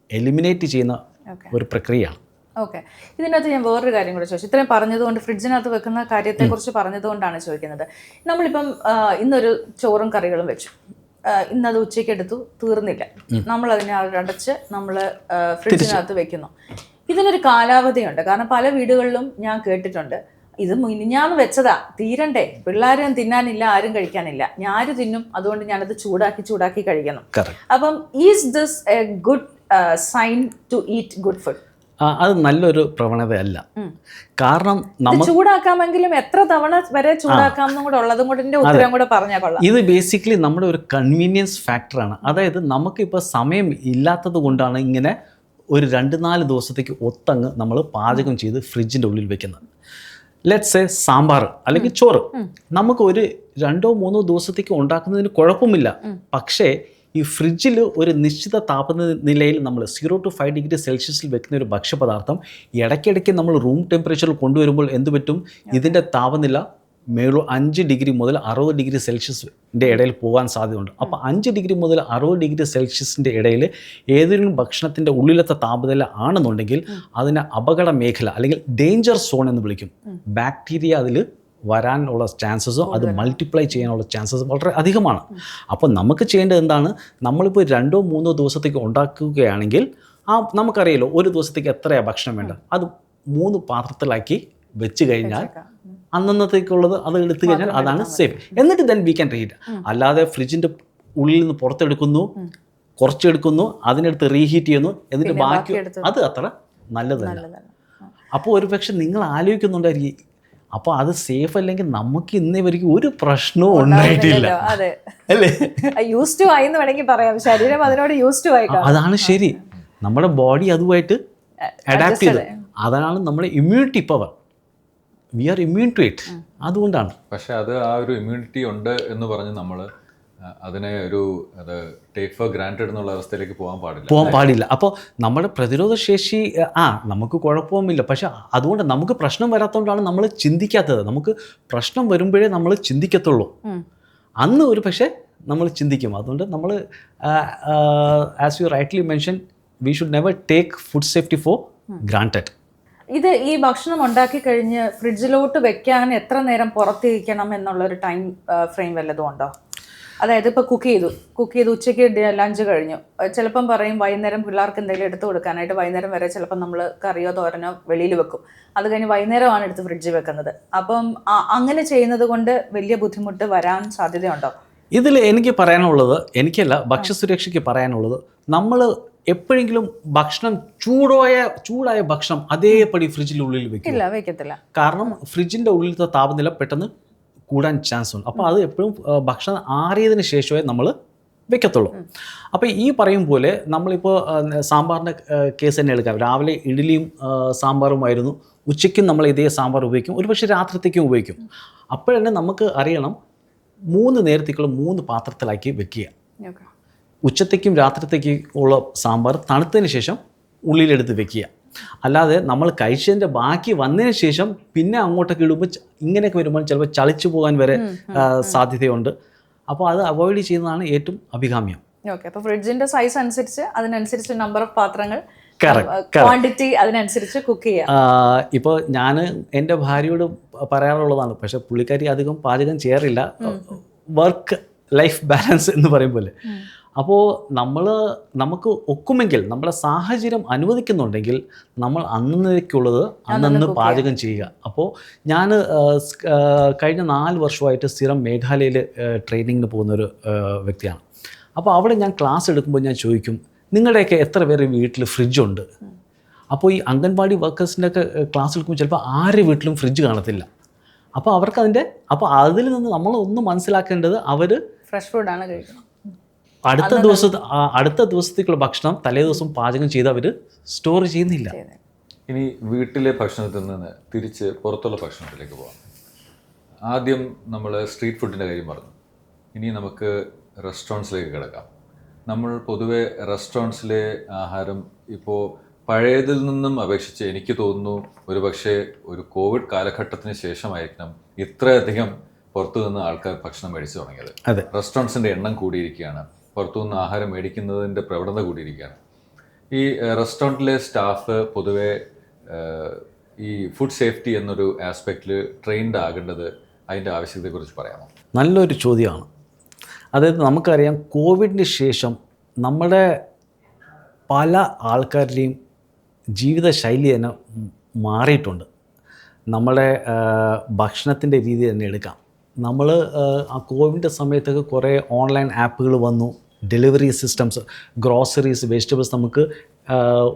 എലിമിനേറ്റ് ചെയ്യുന്ന ഒരു പ്രക്രിയയാണ്. ഓക്കെ, ഇതിനകത്ത് ഞാൻ വേറൊരു കാര്യം കൂടെ ചോദിച്ചു. ഇത്രയും പറഞ്ഞതുകൊണ്ട് ഫ്രിഡ്ജിനകത്ത് വെക്കുന്ന കാര്യത്തെക്കുറിച്ച് പറഞ്ഞതുകൊണ്ടാണ് ചോദിക്കുന്നത്. നമ്മളിപ്പം ഇന്നൊരു ചോറും കറികളും വെച്ചു, ഇന്നത് ഉച്ചയ്ക്ക് എടുത്തു, തീർന്നില്ല, നമ്മൾ അതിനെ അടച്ച് നമ്മൾ ഫ്രിഡ്ജിനകത്ത് വെക്കുന്നു. ഇതിനൊരു കാലാവധിയുണ്ട്. കാരണം പല വീടുകളിലും ഞാൻ കേട്ടിട്ടുണ്ട്, ഇത് മിനിഞ്ഞാന്ന് വെച്ചതാ, തീരണ്ടേ, പിള്ളേരും തിന്നാനില്ല, ആരും കഴിക്കാനില്ല, ഞാര് തിന്നും, അതുകൊണ്ട് ഞാനത് ചൂടാക്കി കഴിക്കണം. അപ്പം is this a good sign to eat good food? അത് നല്ലൊരു പ്രവണതയല്ല. കാരണം നമ്മൾ ചൂടാക്കാമെങ്കിലും എത്ര തവണ വരെ ചൂടാക്കാമെന്നും കൂടെ ഉള്ളതും കൂടെ ഉത്തരം കൂടെ പറഞ്ഞാൽ കൊള്ളാം. ഇത് ബേസിക്കലി നമ്മുടെ ഒരു കൺവീനിയൻസ് ഫാക്ടറാണ്. അതായത് നമുക്കിപ്പോൾ സമയം ഇല്ലാത്തത് കൊണ്ടാണ് ഇങ്ങനെ ഒരു 2-4 ദിവസത്തേക്ക് ഒത്തങ്ങ് നമ്മൾ പാചകം ചെയ്ത് ഫ്രിഡ്ജിൻ്റെ ഉള്ളിൽ വെക്കുന്നത്. ലെറ്റ്സ് സേ സാമ്പാർ അല്ലെങ്കിൽ ചോറ് നമുക്ക് ഒരു 2-3 ദിവസത്തേക്ക് ഉണ്ടാക്കുന്നതിന് കുഴപ്പമില്ല. പക്ഷേ ഈ ഫ്രിഡ്ജിൽ ഒരു നിശ്ചിത താപനിലയിൽ നമ്മൾ 0 to 5 ഡിഗ്രി സെൽഷ്യസിൽ വെക്കുന്ന ഒരു ഭക്ഷ്യപദാർത്ഥം ഇടയ്ക്കിടയ്ക്ക് നമ്മൾ റൂം ടെമ്പറേച്ചറിൽ കൊണ്ടുവരുമ്പോൾ എന്ത് പറ്റും? ഇതിൻ്റെ താപനില 5 ഡിഗ്രി മുതൽ 60 ഡിഗ്രി സെൽഷ്യസിൻ്റെ ഇടയിൽ പോകാൻ സാധ്യതയുണ്ട്. അപ്പോൾ 5 ഡിഗ്രി മുതൽ 60 ഡിഗ്രി സെൽഷ്യസിൻ്റെ ഇടയിൽ ഏതെങ്കിലും ഭക്ഷണത്തിൻ്റെ ഉള്ളിലത്തെ താപനില ആണെന്നുണ്ടെങ്കിൽ അതിനെ അപകട മേഖല അല്ലെങ്കിൽ ഡേഞ്ചർ സോൺ എന്ന് വിളിക്കും. ബാക്ടീരിയ അതിൽ വരാനുള്ള ചാൻസസും അത് മൾട്ടിപ്ലൈ ചെയ്യാനുള്ള ചാൻസസ് വളരെ അധികമാണ്. അപ്പോൾ നമുക്ക് ചെയ്യേണ്ടത് എന്താണ്? നമ്മളിപ്പോൾ 2-3 ദിവസത്തേക്ക് ഉണ്ടാക്കുകയാണെങ്കിൽ നമുക്കറിയാലോ ഒരു ദിവസത്തേക്ക് എത്രയാണ് ഭക്ഷണം വേണ്ട, അത് 3 പാത്രത്തിലാക്കി വെച്ച് കഴിഞ്ഞാൽ അന്നത്തേക്കുള്ളത് അത് എടുത്തു കഴിഞ്ഞാൽ അതാണ് സേഫ്. എന്നിട്ട് ദെൻ വി ക്യാൻ റീഹീറ്റ്. അല്ലാതെ ഫ്രിഡ്ജിൻ്റെ ഉള്ളിൽ നിന്ന് പുറത്തെടുക്കുന്നു, കുറച്ചെടുക്കുന്നു, അതിനെടുത്ത് റീഹീറ്റ് ചെയ്യുന്നു, എന്നിട്ട് ബാക്കി അത് അത്ര നല്ലതല്ല. അപ്പോൾ ഒരു പക്ഷെ നിങ്ങൾ ആലോചിക്കുന്നുണ്ടായിരിക്കും, അപ്പോൾ അത് സേഫ് അല്ലെങ്കിൽ നമുക്ക് ഇന്നേ വരെയും ഒരു പ്രശ്നവും ഉണ്ടായിട്ടില്ല അല്ലേ? യൂസ്ഡ് ടു ആയി എന്ന് വേണമെങ്കിൽ പറയാം. ശരീരം അതിനോട് യൂസ്ഡ് ടു ആയി. അതാണ് ശരി. നമ്മുടെ ബോഡി അതുമായിട്ട് അഡാപ്റ്റ് ചെയ്തു. അതാണ് നമ്മുടെ immunity power. We are immune to it. അതുകൊണ്ടാണ്. പക്ഷെ അത് ആ ഒരു ഇമ്മ്യൂണിറ്റി ഉണ്ട് എന്ന് പറഞ്ഞ് നമ്മൾ അതിനെ ഒരു ടേക്ക് ഫോർ ഗ്രാൻറ്റഡ് എന്നുള്ള അവസ്ഥയിലേക്ക് പോകാൻ പാടില്ല. അപ്പോൾ നമ്മുടെ പ്രതിരോധ ശേഷി നമുക്ക് കുഴപ്പമൊന്നുമില്ല. പക്ഷെ അതുകൊണ്ട് നമുക്ക് പ്രശ്നം വരാത്തതുകൊണ്ടാണ് നമ്മൾ ചിന്തിക്കാത്തത്. നമുക്ക് പ്രശ്നം വരുമ്പോഴേ നമ്മൾ ചിന്തിക്കത്തുള്ളൂ. അന്ന് ഒരു പക്ഷേ നമ്മൾ ചിന്തിക്കും. അതുകൊണ്ട് നമ്മൾ as you rightly mention, we should never take food safety four granted. ഇത് ഈ ഭക്ഷണം ഉണ്ടാക്കി കഴിഞ്ഞ് ഫ്രിഡ്ജിലോട്ട് വെക്കാൻ എത്ര നേരം പുറത്തിരിക്കണം എന്നുള്ളൊരു ടൈം ഫ്രെയിം വല്ലതും ഉണ്ടോ? അതായത് ഇപ്പോൾ കുക്ക് ചെയ്തു ഉച്ചയ്ക്ക് ലഞ്ച് കഴിഞ്ഞു, ചിലപ്പം പറയും വൈകുന്നേരം പിള്ളേർക്ക് എന്തെങ്കിലും എടുത്തു കൊടുക്കാനായിട്ട് വൈകുന്നേരം വരെ ചിലപ്പം നമ്മൾ കറിയോ തോരനോ വെളിയിൽ വെക്കും. അത് കഴിഞ്ഞ് വൈകുന്നേരമാണ് എടുത്ത് ഫ്രിഡ്ജിൽ വെക്കുന്നത്. അപ്പം അങ്ങനെ ചെയ്യുന്നത് കൊണ്ട് വലിയ ബുദ്ധിമുട്ട് വരാൻ സാധ്യതയുണ്ടോ? ഇതിൽ എനിക്ക് പറയാനുള്ളത്, എനിക്കല്ല ഭക്ഷ്യസുരക്ഷയ്ക്ക് പറയാനുള്ളത്, നമ്മൾ എപ്പോഴെങ്കിലും ഭക്ഷണം ചൂടായ ഭക്ഷണം അതേപടി ഫ്രിഡ്ജിനുള്ളിൽ വെക്കത്തില്ല. കാരണം ഫ്രിഡ്ജിൻ്റെ ഉള്ളിലത്തെ താപനില പെട്ടെന്ന് കൂടാൻ ചാൻസ് ഉണ്ട്. അപ്പോൾ അത് എപ്പോഴും ഭക്ഷണം ആറിയതിന് ശേഷമേ നമ്മൾ വെക്കത്തുള്ളൂ. അപ്പോൾ ഈ പറയും പോലെ നമ്മളിപ്പോൾ സാമ്പാറിൻ്റെ കേസ് തന്നെ എടുക്കാം. രാവിലെ ഇഡ്ഡലിയും സാമ്പാറുമായിരുന്നു, ഉച്ചയ്ക്കും നമ്മൾ ഇതേ സാമ്പാർ ഉപയോഗിക്കും, ഒരുപക്ഷെ രാത്രിത്തേക്കും ഉപയോഗിക്കും. അപ്പോഴന്നെ നമുക്ക് അറിയണം 3 നേരത്തേക്കുള്ള 3 പാത്രത്തിലാക്കി വെക്കുക. ഉച്ചത്തേക്കും രാത്രിത്തേക്കും ഉള്ള സാമ്പാർ തണുത്തതിന് ശേഷം ഉള്ളിലെടുത്ത് വെക്കുക. അല്ലാതെ നമ്മൾ കഴിച്ചതിൻ്റെ ബാക്കി വന്നതിന് ശേഷം പിന്നെ അങ്ങോട്ടൊക്കെ ഇടുമ്പോൾ ഇങ്ങനെയൊക്കെ വരുമ്പോൾ ചിലപ്പോൾ ചളിച്ചു പോകാൻ വരെ സാധ്യതയുണ്ട്. അപ്പോൾ അത് അവോയ്ഡ് ചെയ്യുന്നതാണ് ഏറ്റവും അഭികാമ്യം. ഓക്കെ, അപ്പോൾ ഫ്രിഡ്ജിൻ്റെ സൈസ് അനുസരിച്ച് അതിനനുസരിച്ച് നമ്പർ ഓഫ് പാത്രങ്ങൾ, ക്വാണ്ടിറ്റി അതിനനുസരിച്ച് കുക്ക് ചെയ്യാം. ഇപ്പോൾ ഞാൻ എൻ്റെ ഭാര്യയോട് പറയാറുള്ളതാണ്, പക്ഷേ പുള്ളിക്കാരി അധികം പാചകം ചെയ്യാറില്ല. വർക്ക് ലൈഫ് ബാലൻസ് എന്ന് പറയും പോലെ. അപ്പോൾ നമുക്ക് ഒക്കുമെങ്കിൽ, നമ്മുടെ സാഹചര്യം അനുവദിക്കുന്നുണ്ടെങ്കിൽ നമ്മൾ അന്നേക്കുള്ളത് അന്നന്ന് പാചകം ചെയ്യുക. അപ്പോൾ ഞാൻ കഴിഞ്ഞ 4 വർഷമായിട്ട് സ്ഥിരം മേഘാലയയിൽ ട്രെയിനിങ്ങിന് പോകുന്നൊരു വ്യക്തിയാണ്. അപ്പോൾ അവിടെ ഞാൻ ക്ലാസ് എടുക്കുമ്പോൾ ഞാൻ ചോദിക്കും, നിങ്ങളുടെയൊക്കെ എത്ര പേര് വീട്ടിൽ ഫ്രിഡ്ജുണ്ട്? അപ്പോൾ ഈ അംഗൻവാടി വർക്കേഴ്സിൻ്റെ ഒക്കെ ക്ലാസ് എടുക്കുമ്പോൾ ചിലപ്പോൾ ആരുടെ വീട്ടിലും ഫ്രിഡ്ജ് കാണത്തില്ല. അപ്പോൾ അവർക്ക് അതിൽ നിന്ന് നമ്മൾ ഒന്ന് മനസ്സിലാക്കേണ്ടത് അവർ ഫ്രഷ് ഫുഡാണ് കഴിക്കുന്നത്. അടുത്ത ദിവസത്തേക്കുള്ള ഭക്ഷണം തലേ ദിവസം പാചകം ചെയ്ത് അവർ സ്റ്റോർ ചെയ്യുന്നില്ല. ഇനി വീട്ടിലെ ഭക്ഷണത്തിൽ നിന്ന് തിരിച്ച് പുറത്തുള്ള ഭക്ഷണത്തിലേക്ക് പോകാം. ആദ്യം നമ്മൾ സ്ട്രീറ്റ് ഫുഡിൻ്റെ കാര്യം പറഞ്ഞു. ഇനി നമുക്ക് റെസ്റ്റോറൻറ്റ്സിലേക്ക് കിടക്കാം. നമ്മൾ പൊതുവെ റെസ്റ്റോറൻറ്റ്സിലെ ആഹാരം ഇപ്പോൾ പഴയതിൽ നിന്നും അപേക്ഷിച്ച് എനിക്ക് തോന്നുന്നു ഒരുപക്ഷെ ഒരു കോവിഡ് കാലഘട്ടത്തിന് ശേഷമായിരിക്കണം ഇത്രയധികം പുറത്തു നിന്ന് ആൾക്കാർ ഭക്ഷണം മേടിച്ചു തുടങ്ങിയത്. അതെ, റെസ്റ്റോറൻറ്റ്സിൻ്റെ എണ്ണം കൂടിയിരിക്കുകയാണ്, പുറത്തുനിന്ന് ആഹാരം മേടിക്കുന്നതിൻ്റെ പ്രവണത കൂടിയിരിക്കുകയാണ്. ഈ റെസ്റ്റോറൻറ്റിലെ സ്റ്റാഫ് പൊതുവെ ഈ ഫുഡ് സേഫ്റ്റി എന്നൊരു ആസ്പെക്റ്റിൽ ട്രെയിൻഡ് ആകേണ്ടത്, അതിൻ്റെ ആവശ്യകതയെക്കുറിച്ച് പറയാമോ? നല്ലൊരു ചോദ്യമാണ്. അതായത് നമുക്കറിയാം, കോവിഡിന് ശേഷം നമ്മുടെ പല ആൾക്കാരുടെയും ജീവിതശൈലി തന്നെ മാറിയിട്ടുണ്ട്. നമ്മുടെ ഭക്ഷണത്തിൻ്റെ രീതി തന്നെ എടുക്കാം. നമ്മൾ ആ കോവിഡിൻ്റെ സമയത്തൊക്കെ കുറേ ഓൺലൈൻ ആപ്പുകൾ വന്നു, ഡെലിവറി സിസ്റ്റംസ്, ഗ്രോസറീസ്, വെജിറ്റബിൾസ് നമുക്ക്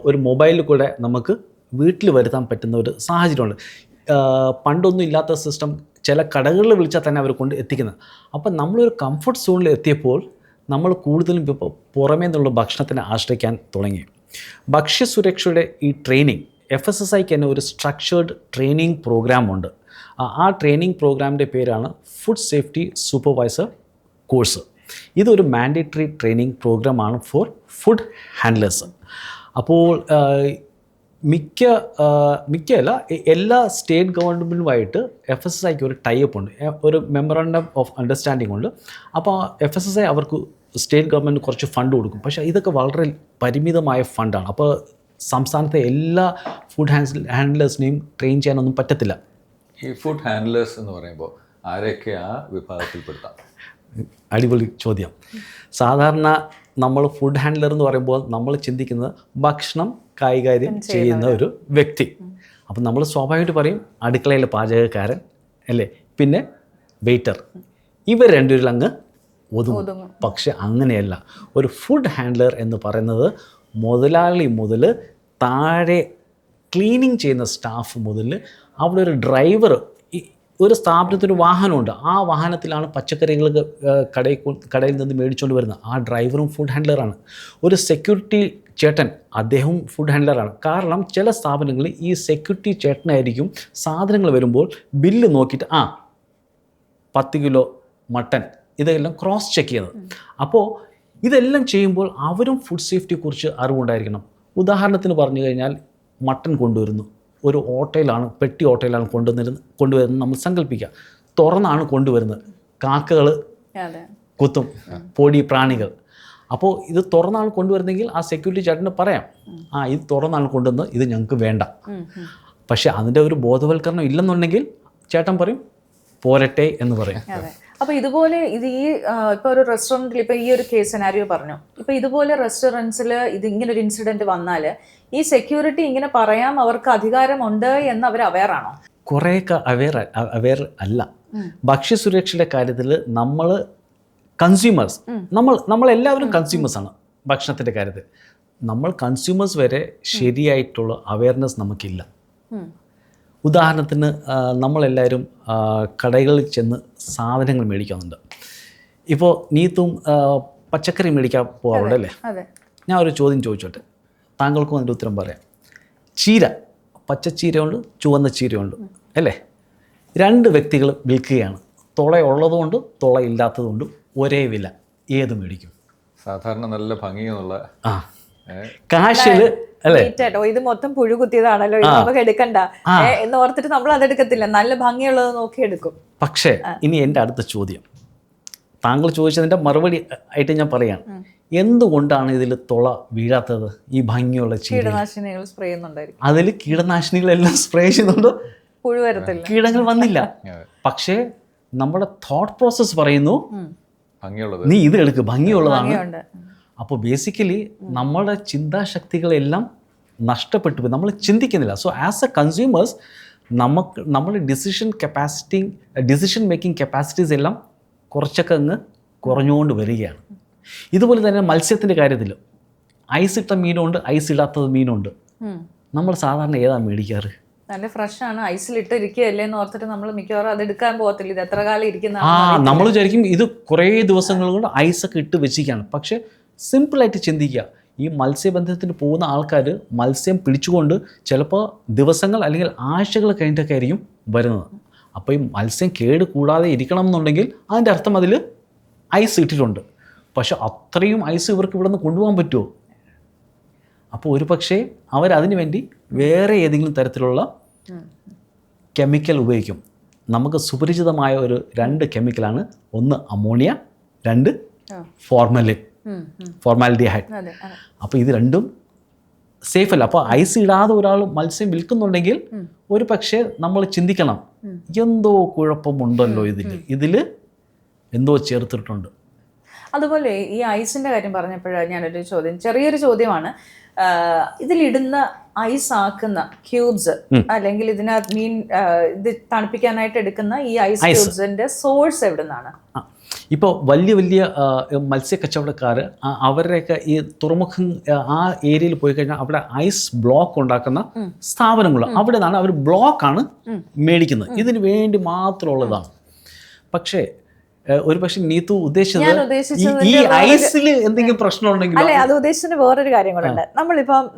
ഒരു മൊബൈലിൽ കൂടെ നമുക്ക് വീട്ടിൽ വരുത്താൻ പറ്റുന്ന ഒരു സാഹചര്യമുണ്ട്. പണ്ടൊന്നും ഇല്ലാത്ത സിസ്റ്റം ചില കടകളിൽ വിളിച്ചാൽ തന്നെ അവർ കൊണ്ട് എത്തിക്കുന്നത്. അപ്പം നമ്മളൊരു കംഫർട്ട് സോണിൽ എത്തിയപ്പോൾ നമ്മൾ കൂടുതലും ഇപ്പോൾ പുറമേ നിന്നുള്ള ഭക്ഷണത്തിനെ ആശ്രയിക്കാൻ തുടങ്ങി. ഭക്ഷ്യസുരക്ഷയുടെ ഈ ട്രെയിനിങ്, FSSAIക്ക് തന്നെ ഒരു സ്ട്രക്ചേർഡ് ട്രെയിനിങ് പ്രോഗ്രാമുണ്ട്. ആ ട്രെയിനിങ് പ്രോഗ്രാമിൻ്റെ പേരാണ് ഫുഡ് സേഫ്റ്റി സൂപ്പർവൈസർ കോഴ്സ്. ഇതൊരു മാൻഡേറ്ററി ട്രെയിനിങ് പ്രോഗ്രാമാണ് ഫോർ ഫുഡ് ഹാൻഡ്ലേഴ്സ്. അപ്പോൾ എല്ലാ സ്റ്റേറ്റ് ഗവൺമെൻറ്റുമായിട്ട് FSSAIക്ക് ഒരു ടൈപ്പ് ഉണ്ട്, ഒരു മെമ്മറാണ്ടം ഓഫ് അണ്ടർസ്റ്റാൻഡിംഗ് ഉണ്ട്. അപ്പോൾ FSSAI അവർക്ക് സ്റ്റേറ്റ് ഗവൺമെൻറ് കുറച്ച് ഫണ്ട് കൊടുക്കും. പക്ഷേ ഇതൊക്കെ വളരെ പരിമിതമായ ഫണ്ടാണ്. അപ്പോൾ സംസ്ഥാനത്തെ എല്ലാ ഫുഡ് ഹാൻഡ്ലേഴ്സിനെയും ട്രെയിൻ ചെയ്യാനൊന്നും പറ്റത്തില്ല. ഈ ഫുഡ് ഹാൻഡ്ലേഴ്സ് എന്ന് പറയുമ്പോൾ ആരെയൊക്കെ ആ വിഭാഗത്തിൽപ്പെടുത്താം? അടിപൊളി ചോദ്യം. സാധാരണ നമ്മൾ ഫുഡ് ഹാൻഡ്ലർ എന്ന് പറയുമ്പോൾ നമ്മൾ ചിന്തിക്കുന്നത് ഭക്ഷണം കൈകാര്യം ചെയ്യുന്ന ഒരു വ്യക്തി. അപ്പം നമ്മൾ സ്വാഭാവികമായിട്ട് പറയും അടുക്കളയിലെ പാചകക്കാരൻ അല്ലേ, പിന്നെ വെയിറ്റർ, ഇവർ രണ്ടുപേരിൽ അങ്ങ് ഒതുങ്ങും. പക്ഷെ അങ്ങനെയല്ല. ഒരു ഫുഡ് ഹാൻഡ്ലർ എന്ന് പറയുന്നത് മുതലാളി മുതൽ താഴെ ക്ലീനിങ് ചെയ്യുന്ന സ്റ്റാഫ് മുതൽ അവിടെ ഒരു ഡ്രൈവർ, ഒരു സ്ഥാപനത്തിന് വാഹനമുണ്ട്, ആ വാഹനത്തിലാണ് പച്ചക്കറികൾ കടയിൽ നിന്ന് മേടിച്ചുകൊണ്ട് വരുന്നത്, ആ ഡ്രൈവറും ഫുഡ് ഹാൻഡ്ലറാണ്. ഒരു സെക്യൂരിറ്റി ചേട്ടൻ, അദ്ദേഹവും ഫുഡ് ഹാൻഡ്ലറാണ്. കാരണം ചില സ്ഥാപനങ്ങളിൽ ഈ സെക്യൂരിറ്റി ചേട്ടനായിരിക്കും സാധനങ്ങൾ വരുമ്പോൾ ബില്ല് നോക്കിയിട്ട് 10 കിലോ മട്ടൻ ഇതെല്ലാം ക്രോസ് ചെക്ക് ചെയ്യുന്നത്. അപ്പോൾ ഇതെല്ലാം ചെയ്യുമ്പോൾ അവരും ഫുഡ് സേഫ്റ്റിയെക്കുറിച്ച് അറിവുണ്ടായിരിക്കണം. ഉദാഹരണത്തിന് പറഞ്ഞു കഴിഞ്ഞാൽ മട്ടൻ കൊണ്ടുവരുന്നു, ഒരു ഓട്ടയിലാണ്, പെട്ടി ഓട്ടയിലാണ് കൊണ്ടുവരുന്നത് നമ്മൾ സങ്കല്പിക്കുക. തുറന്നാണ് കൊണ്ടുവരുന്നത്, കാക്കകൾ കുത്തും, പൊടി പ്രാണികൾ. അപ്പോൾ ഇത് തുറന്നാണ് കൊണ്ടുവരുന്നെങ്കിൽ ആ സെക്യൂരിറ്റി ചേട്ടന് പറയാം, ഇത് തുറന്നാണ് കൊണ്ടുവന്നത്, ഇത് ഞങ്ങൾക്ക് വേണ്ട. പക്ഷേ അതിൻ്റെ ഒരു ബോധവൽക്കരണം ഇല്ലെന്നുണ്ടെങ്കിൽ ചേട്ടൻ പറയും പോരട്ടെ എന്ന് പറയും. അപ്പോൾ ഇതുപോലെ ഇപ്പോൾ ഒരു റെസ്റ്റോറൻറ്റിൽ ഇപ്പോൾ ഈ ഒരു കേസ് സിനാരിയോ പറഞ്ഞു, ഇപ്പോൾ ഇതുപോലെ റെസ്റ്റോറൻറ്റ്സിൽ ഇങ്ങനൊരു ഇൻസിഡൻറ്റ് വന്നാൽ ഈ സെക്യൂരിറ്റി ഇങ്ങനെ പറയാം അവർക്ക് അധികാരമുണ്ട് എന്ന് അവർ അവെയറാണോ? കുറേയൊക്കെ അവെയർ അല്ല. ഭക്ഷ്യസുരക്ഷയുടെ കാര്യത്തിൽ നമ്മൾ കൺസ്യൂമേഴ്സ്, നമ്മളെല്ലാവരും കൺസ്യൂമേഴ്സാണ്. ഭക്ഷണത്തിൻ്റെ കാര്യത്തിൽ നമ്മൾ കൺസ്യൂമേഴ്സ് വരെ ശരിയായിട്ടുള്ള അവെയർനെസ് നമുക്കില്ല. ഉദാഹരണത്തിന് നമ്മളെല്ലാവരും കടകളിൽ ചെന്ന് സാധനങ്ങൾ മേടിക്കുന്നുണ്ട്. ഇപ്പോൾ നീത്തും പച്ചക്കറി മേടിക്കാൻ പോകാറുണ്ട് അല്ലേ? ഞാൻ ഒരു ചോദ്യം ചോദിച്ചോട്ടെ, താങ്കൾക്കും അതിൻ്റെ ഉത്തരം പറയാം. ചീര, പച്ചച്ചീരയുണ്ട്, ചുവന്ന ചീരയുണ്ട് അല്ലേ? 2 വ്യക്തികൾ വിൽക്കുകയാണ്. തുളയുള്ളതുകൊണ്ട് തുളയില്ലാത്തതുകൊണ്ടും ഒരേ വില, ഏത് മേടിക്കും? സാധാരണ നല്ല ഭംഗിയുള്ള കാശില് അല്ലേ? ഇത് മൊത്തം പുഴു കുത്തിയതാണല്ലോ, ഇത് നമുക്ക് എടുക്കണ്ട എന്ന് ഓർത്തിട്ട് നമ്മൾ അതെടുക്കത്തില്ല, നല്ല ഭംഗിയുള്ളത് നോക്കി എടുക്കും. പക്ഷേ ഇനി എൻ്റെ അടുത്ത ചോദ്യം, താങ്കൾ ചോദിച്ചതിൻ്റെ മറുപടി ആയിട്ട് ഞാൻ പറയാം. എന്തുകൊണ്ടാണ് ഇതിൽ തുള വീഴാത്തത്? ഈ ഭംഗിയുള്ള കീടനാശിനികൾ സ്പ്രേ ചെയ്യുന്നുണ്ടായിരിക്കും. അതിൽ കീടനാശിനികളെല്ലാം സ്പ്രേ ചെയ്യുന്നുണ്ട്, പുഴു വരത്തില്ല, കീടങ്ങൾ വന്നില്ല. പക്ഷേ നമ്മുടെ തോട്ട് പ്രോസസ്സ് പറയുന്നു നീ ഇത് എടുക്ക്, ഭംഗിയുള്ളതാണ്. അപ്പോൾ ബേസിക്കലി നമ്മുടെ ചിന്താശക്തികളെല്ലാം നഷ്ടപ്പെട്ടു പോയി, നമ്മൾ ചിന്തിക്കുന്നില്ല. സോ ആസ് എ കൺസ്യൂമേഴ്സ് നമ്മുടെ ഡിസിഷൻ മേക്കിംഗ് കപ്പാസിറ്റീസ് എല്ലാം കുറച്ചൊക്കെ അങ്ങ് കുറഞ്ഞുകൊണ്ട് വരികയാണ്. ഇതുപോലെ തന്നെ മത്സ്യത്തിൻ്റെ കാര്യത്തിൽ ഐസ് ഇട്ട മീനുണ്ട്, ഐസ് ഇടാത്തത് മീനുണ്ട്. നമ്മൾ സാധാരണ ഏതാണ് മേടിക്കാറ്? നല്ല ഫ്രഷ് ആണ്, ഐസിലിട്ട് ഇരിക്കുകയല്ലേ എന്ന് ഓർത്തിട്ട് നമ്മൾ മിക്കവാറും അത് എടുക്കാൻ പോകത്തില്ല. ഇത് എത്ര കാലം ഇരിക്കുന്ന നമ്മൾ വിചാരിക്കും ഇത് കുറേ ദിവസങ്ങൾ കൊണ്ട് ഐസൊക്കെ ഇട്ട് വെച്ചിരിക്കുകയാണ്. പക്ഷേ സിമ്പിളായിട്ട് ചിന്തിക്കുക, ഈ മത്സ്യബന്ധനത്തിന് പോകുന്ന ആൾക്കാർ മത്സ്യം പിടിച്ചുകൊണ്ട് ചിലപ്പോൾ ദിവസങ്ങൾ അല്ലെങ്കിൽ ആഴ്ചകൾ കഴിഞ്ഞിട്ടൊക്കെ ആയിരിക്കും വരുന്നത്. അപ്പോൾ ഈ മത്സ്യം കേട് കൂടാതെ ഇരിക്കണം എന്നുണ്ടെങ്കിൽ അതിൻ്റെ അർത്ഥം അതിൽ ഐസ് ഇട്ടിട്ടുണ്ട്. പക്ഷെ അത്രയും ഐസ് ഇവർക്ക് ഇവിടെ നിന്ന് കൊണ്ടുപോകാൻ പറ്റുമോ? അപ്പോൾ ഒരു പക്ഷേ അവരതിനു വേണ്ടി വേറെ ഏതെങ്കിലും തരത്തിലുള്ള കെമിക്കൽ ഉപയോഗിക്കും. നമുക്ക് സുപരിചിതമായ ഒരു 2 കെമിക്കലാണ്. ഒന്ന് അമോണിയ, 2 ഫോർമാലിഡിഹൈഡ്. അപ്പോൾ ഇത് രണ്ടും സേഫ് അല്ല. അപ്പോൾ ഐസ് ഇടാതെ ഒരാൾ മത്സ്യം വിൽക്കുന്നുണ്ടെങ്കിൽ ഒരു പക്ഷേ നമ്മൾ ചിന്തിക്കണം, എന്തോ കുഴപ്പമുണ്ടല്ലോ, ഇതിൽ എന്തോ ചേർത്തിട്ടുണ്ട്. അതുപോലെ ഈ ഐസിന്റെ കാര്യം പറഞ്ഞപ്പോഴാണ് ഞാനൊരു ചോദ്യം, ചെറിയൊരു ചോദ്യമാണ്. ഇതിലിടുന്ന ഐസ് ആക്കുന്ന ക്യൂബ്സ് അല്ലെങ്കിൽ ഇതിനകത്ത് മീൻ ഇത് തണുപ്പിക്കാനായിട്ട് എടുക്കുന്ന ഈ ഐസ് ക്യൂബ്സിന്റെ സോഴ്സ് എവിടെ നിന്നാണ്? ഇപ്പോൾ വലിയ വലിയ മത്സ്യ കച്ചവടക്കാർ അവരുടെയൊക്കെ ഈ തുറമുഖം ആ ഏരിയയിൽ പോയി കഴിഞ്ഞാൽ അവിടെ ഐസ് ബ്ലോക്ക് ഉണ്ടാക്കുന്ന സ്ഥാപനങ്ങൾ, അവിടെ നിന്നാണ് അവർ ബ്ലോക്കാണ് മേടിക്കുന്നത്. ഇതിന് വേണ്ടി മാത്രമുള്ളതാണ്. പക്ഷേ ഒരു പക്ഷെ നീതു ഉദ്ദേശിച്ചത് ഈ ഐസിൽ എന്തെങ്കിലും പ്രശ്നം ഉണ്ടെങ്കിൽ അല്ലെ, അത് ഉദ്ദേശിച്ചതിന് വേറൊരു കാര്യം കൂടെ ഉണ്ട്.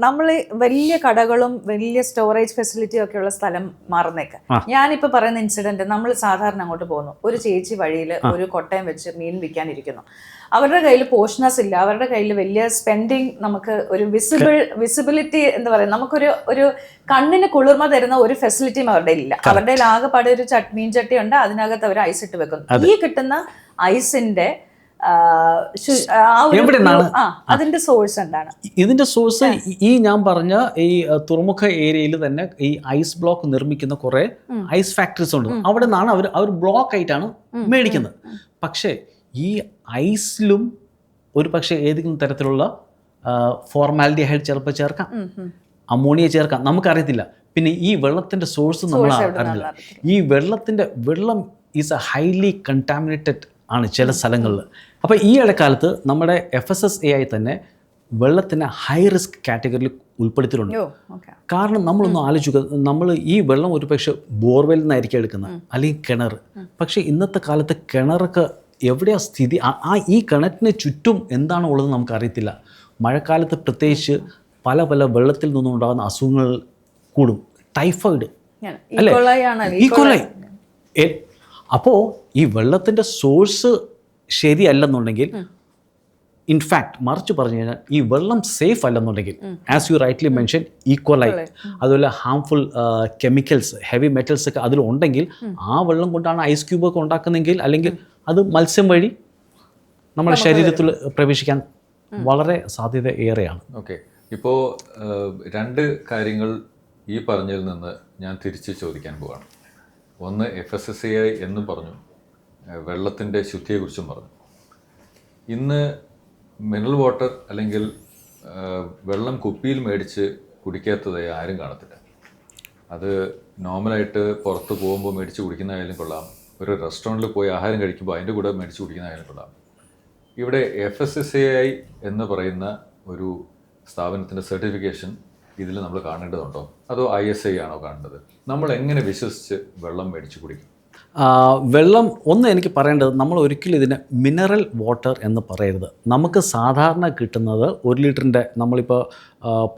നമ്മൾ വലിയ കടകളും വലിയ സ്റ്റോറേജ് ഫെസിലിറ്റിയും ഒക്കെ ഉള്ള സ്ഥലം മാറുന്നേക്ക്. ഞാനിപ്പോ പറയുന്ന ഇൻസിഡന്റ്, നമ്മൾ സാധാരണ അങ്ങോട്ട് പോകുന്നു, ഒരു ചേച്ചി വഴിയിൽ ഒരു കൊട്ടയം വെച്ച് മീൻ വിൽക്കാനിരിക്കുന്നു. അവരുടെ കയ്യിൽ പോർഷനസ് ഇല്ല, അവരുടെ കയ്യിൽ വലിയ സ്പെൻഡിങ്, നമുക്ക് ഒരു വിസിബിലിറ്റി എന്താ പറയുക, നമുക്കൊരു ഒരു കണ്ണിന് കുളിർമ തരുന്ന ഒരു ഫെസിലിറ്റിയും അവരുടെ ഇല്ല. അവരുടെ ആകെപ്പാടെ ഒരു മീൻ ചട്ടി ഉണ്ട്, അതിനകത്ത് അവർ ഐസ് ഇട്ട് വെക്കുന്നു. ഈ കിട്ടുന്ന ഐസിന്റെ അതിന്റെ സോഴ്സ് എന്താണ്? ഇതിന്റെ സോഴ്സ് ഈ ഞാൻ പറഞ്ഞ ഈ തുറമുഖ ഏരിയയിൽ തന്നെ ഈ ഐസ് ബ്ലോക്ക് നിർമ്മിക്കുന്ന കുറെ ഐസ് ഫാക്ടറീസ് ഉണ്ട്. അവിടെ നിന്നാണ് അവർ ബ്ലോക്ക് ആയിട്ടാണ് മേടിക്കുന്നത്. പക്ഷേ ഈ ഐസിലും ഒരു പക്ഷേ ഏതെങ്കിലും തരത്തിലുള്ള ഫോർമാലിഡിഹൈഡ് ചിലപ്പോൾ ചേർക്കാം, അമോണിയ ചേർക്കാം, നമുക്കറിയത്തില്ല. പിന്നെ ഈ വെള്ളത്തിൻ്റെ സോഴ്സ് നമ്മൾ അറിയില്ല. ഈ വെള്ളം ഈസ് എ ഹൈലി കണ്ടാമിനേറ്റഡ് ആണ് ചില സ്ഥലങ്ങളിൽ. അപ്പോൾ ഈ ഇടക്കാലത്ത് നമ്മുടെ FSSAI തന്നെ വെള്ളത്തിനെ ഹൈ റിസ്ക് കാറ്റഗറിയിൽ ഉൾപ്പെടുത്തിയിട്ടുണ്ട്. കാരണം നമ്മളൊന്ന് ആലോചിക്കുക, നമ്മൾ ഈ വെള്ളം ഒരു പക്ഷേ ബോർവെല്ലിൽ നിന്നായിരിക്കും എടുക്കുന്നത്, അല്ലെങ്കിൽ കിണർ. പക്ഷേ ഇന്നത്തെ കാലത്ത് കിണറൊക്കെ എവിടെയാണ് സ്ഥിതി, ഈ കിണറ്റിന് ചുറ്റും എന്താണ് ഉള്ളത് നമുക്കറിയത്തില്ല. മഴക്കാലത്ത് പ്രത്യേകിച്ച് പല വെള്ളത്തിൽ നിന്നുണ്ടാകുന്ന അസുഖങ്ങൾ കൂടും. ടൈഫോയിഡ് അല്ലേ, ഈക്കോളൈ. അപ്പോൾ ഈ വെള്ളത്തിൻ്റെ സോഴ്സ് ശരിയല്ലെന്നുണ്ടെങ്കിൽ, ഇൻഫാക്ട് മറിച്ച് പറഞ്ഞു കഴിഞ്ഞാൽ ഈ വെള്ളം സേഫ് അല്ലെന്നുണ്ടെങ്കിൽ, as you rightly mention, E. coli, അതുപോലെ ഹാംഫുൾ കെമിക്കൽസ്, ഹെവി മെറ്റൽസ് ഒക്കെ അതിലുണ്ടെങ്കിൽ, ആ വെള്ളം കൊണ്ടാണ് ഐസ് ക്യൂബൊക്കെ ഉണ്ടാക്കുന്നതെങ്കിൽ, അല്ലെങ്കിൽ അത് മത്സ്യം വഴി നമ്മുടെ ശരീരത്തിൽ പ്രവേശിക്കാൻ വളരെ സാധ്യത ഏറെയാണ്. ഓക്കെ, ഇപ്പോൾ 2 കാര്യങ്ങൾ ഈ പറഞ്ഞതിൽ നിന്ന് ഞാൻ തിരിച്ച് ചോദിക്കാൻ പോവാണ്. ഒന്ന്, FSSAI എന്നും പറഞ്ഞു, വെള്ളത്തിൻ്റെ ശുദ്ധിയെക്കുറിച്ചും പറഞ്ഞു. ഇന്ന് മിനറൽ വാട്ടർ അല്ലെങ്കിൽ വെള്ളം കുപ്പിയിൽ മേടിച്ച് കുടിക്കാത്തതായി ആരും കാണത്തില്ല. അത് നോർമലായിട്ട് പുറത്ത് പോകുമ്പോൾ മേടിച്ച് കുടിക്കുന്നതായാലും കൊള്ളാം, ഒരു റെസ്റ്റോറൻറ്റിൽ പോയി ആഹാരം കഴിക്കുമ്പോൾ അതിൻ്റെ കൂടെ മേടിച്ച് കുടിക്കുന്നതായാലും കൊള്ളാം. ഇവിടെ FSSAI എന്ന് പറയുന്ന ഒരു സ്ഥാപനത്തിൻ്റെ സർട്ടിഫിക്കേഷൻ ഇതിൽ നമ്മൾ കാണേണ്ടതുണ്ടോ, അതോ ISI ആണോ കാണേണ്ടത്? നമ്മൾ എങ്ങനെ വിശ്വസിച്ച് വെള്ളം മേടിച്ച് കുടിക്കും? വെള്ളം ഒന്ന് എനിക്ക് പറയേണ്ടത്, നമ്മൾ ഒരിക്കലും ഇതിനെ മിനറൽ വാട്ടർ എന്ന് പറയരുത്. നമുക്ക് സാധാരണ കിട്ടുന്നത് 1 ലിറ്ററിൻ്റെ നമ്മളിപ്പോൾ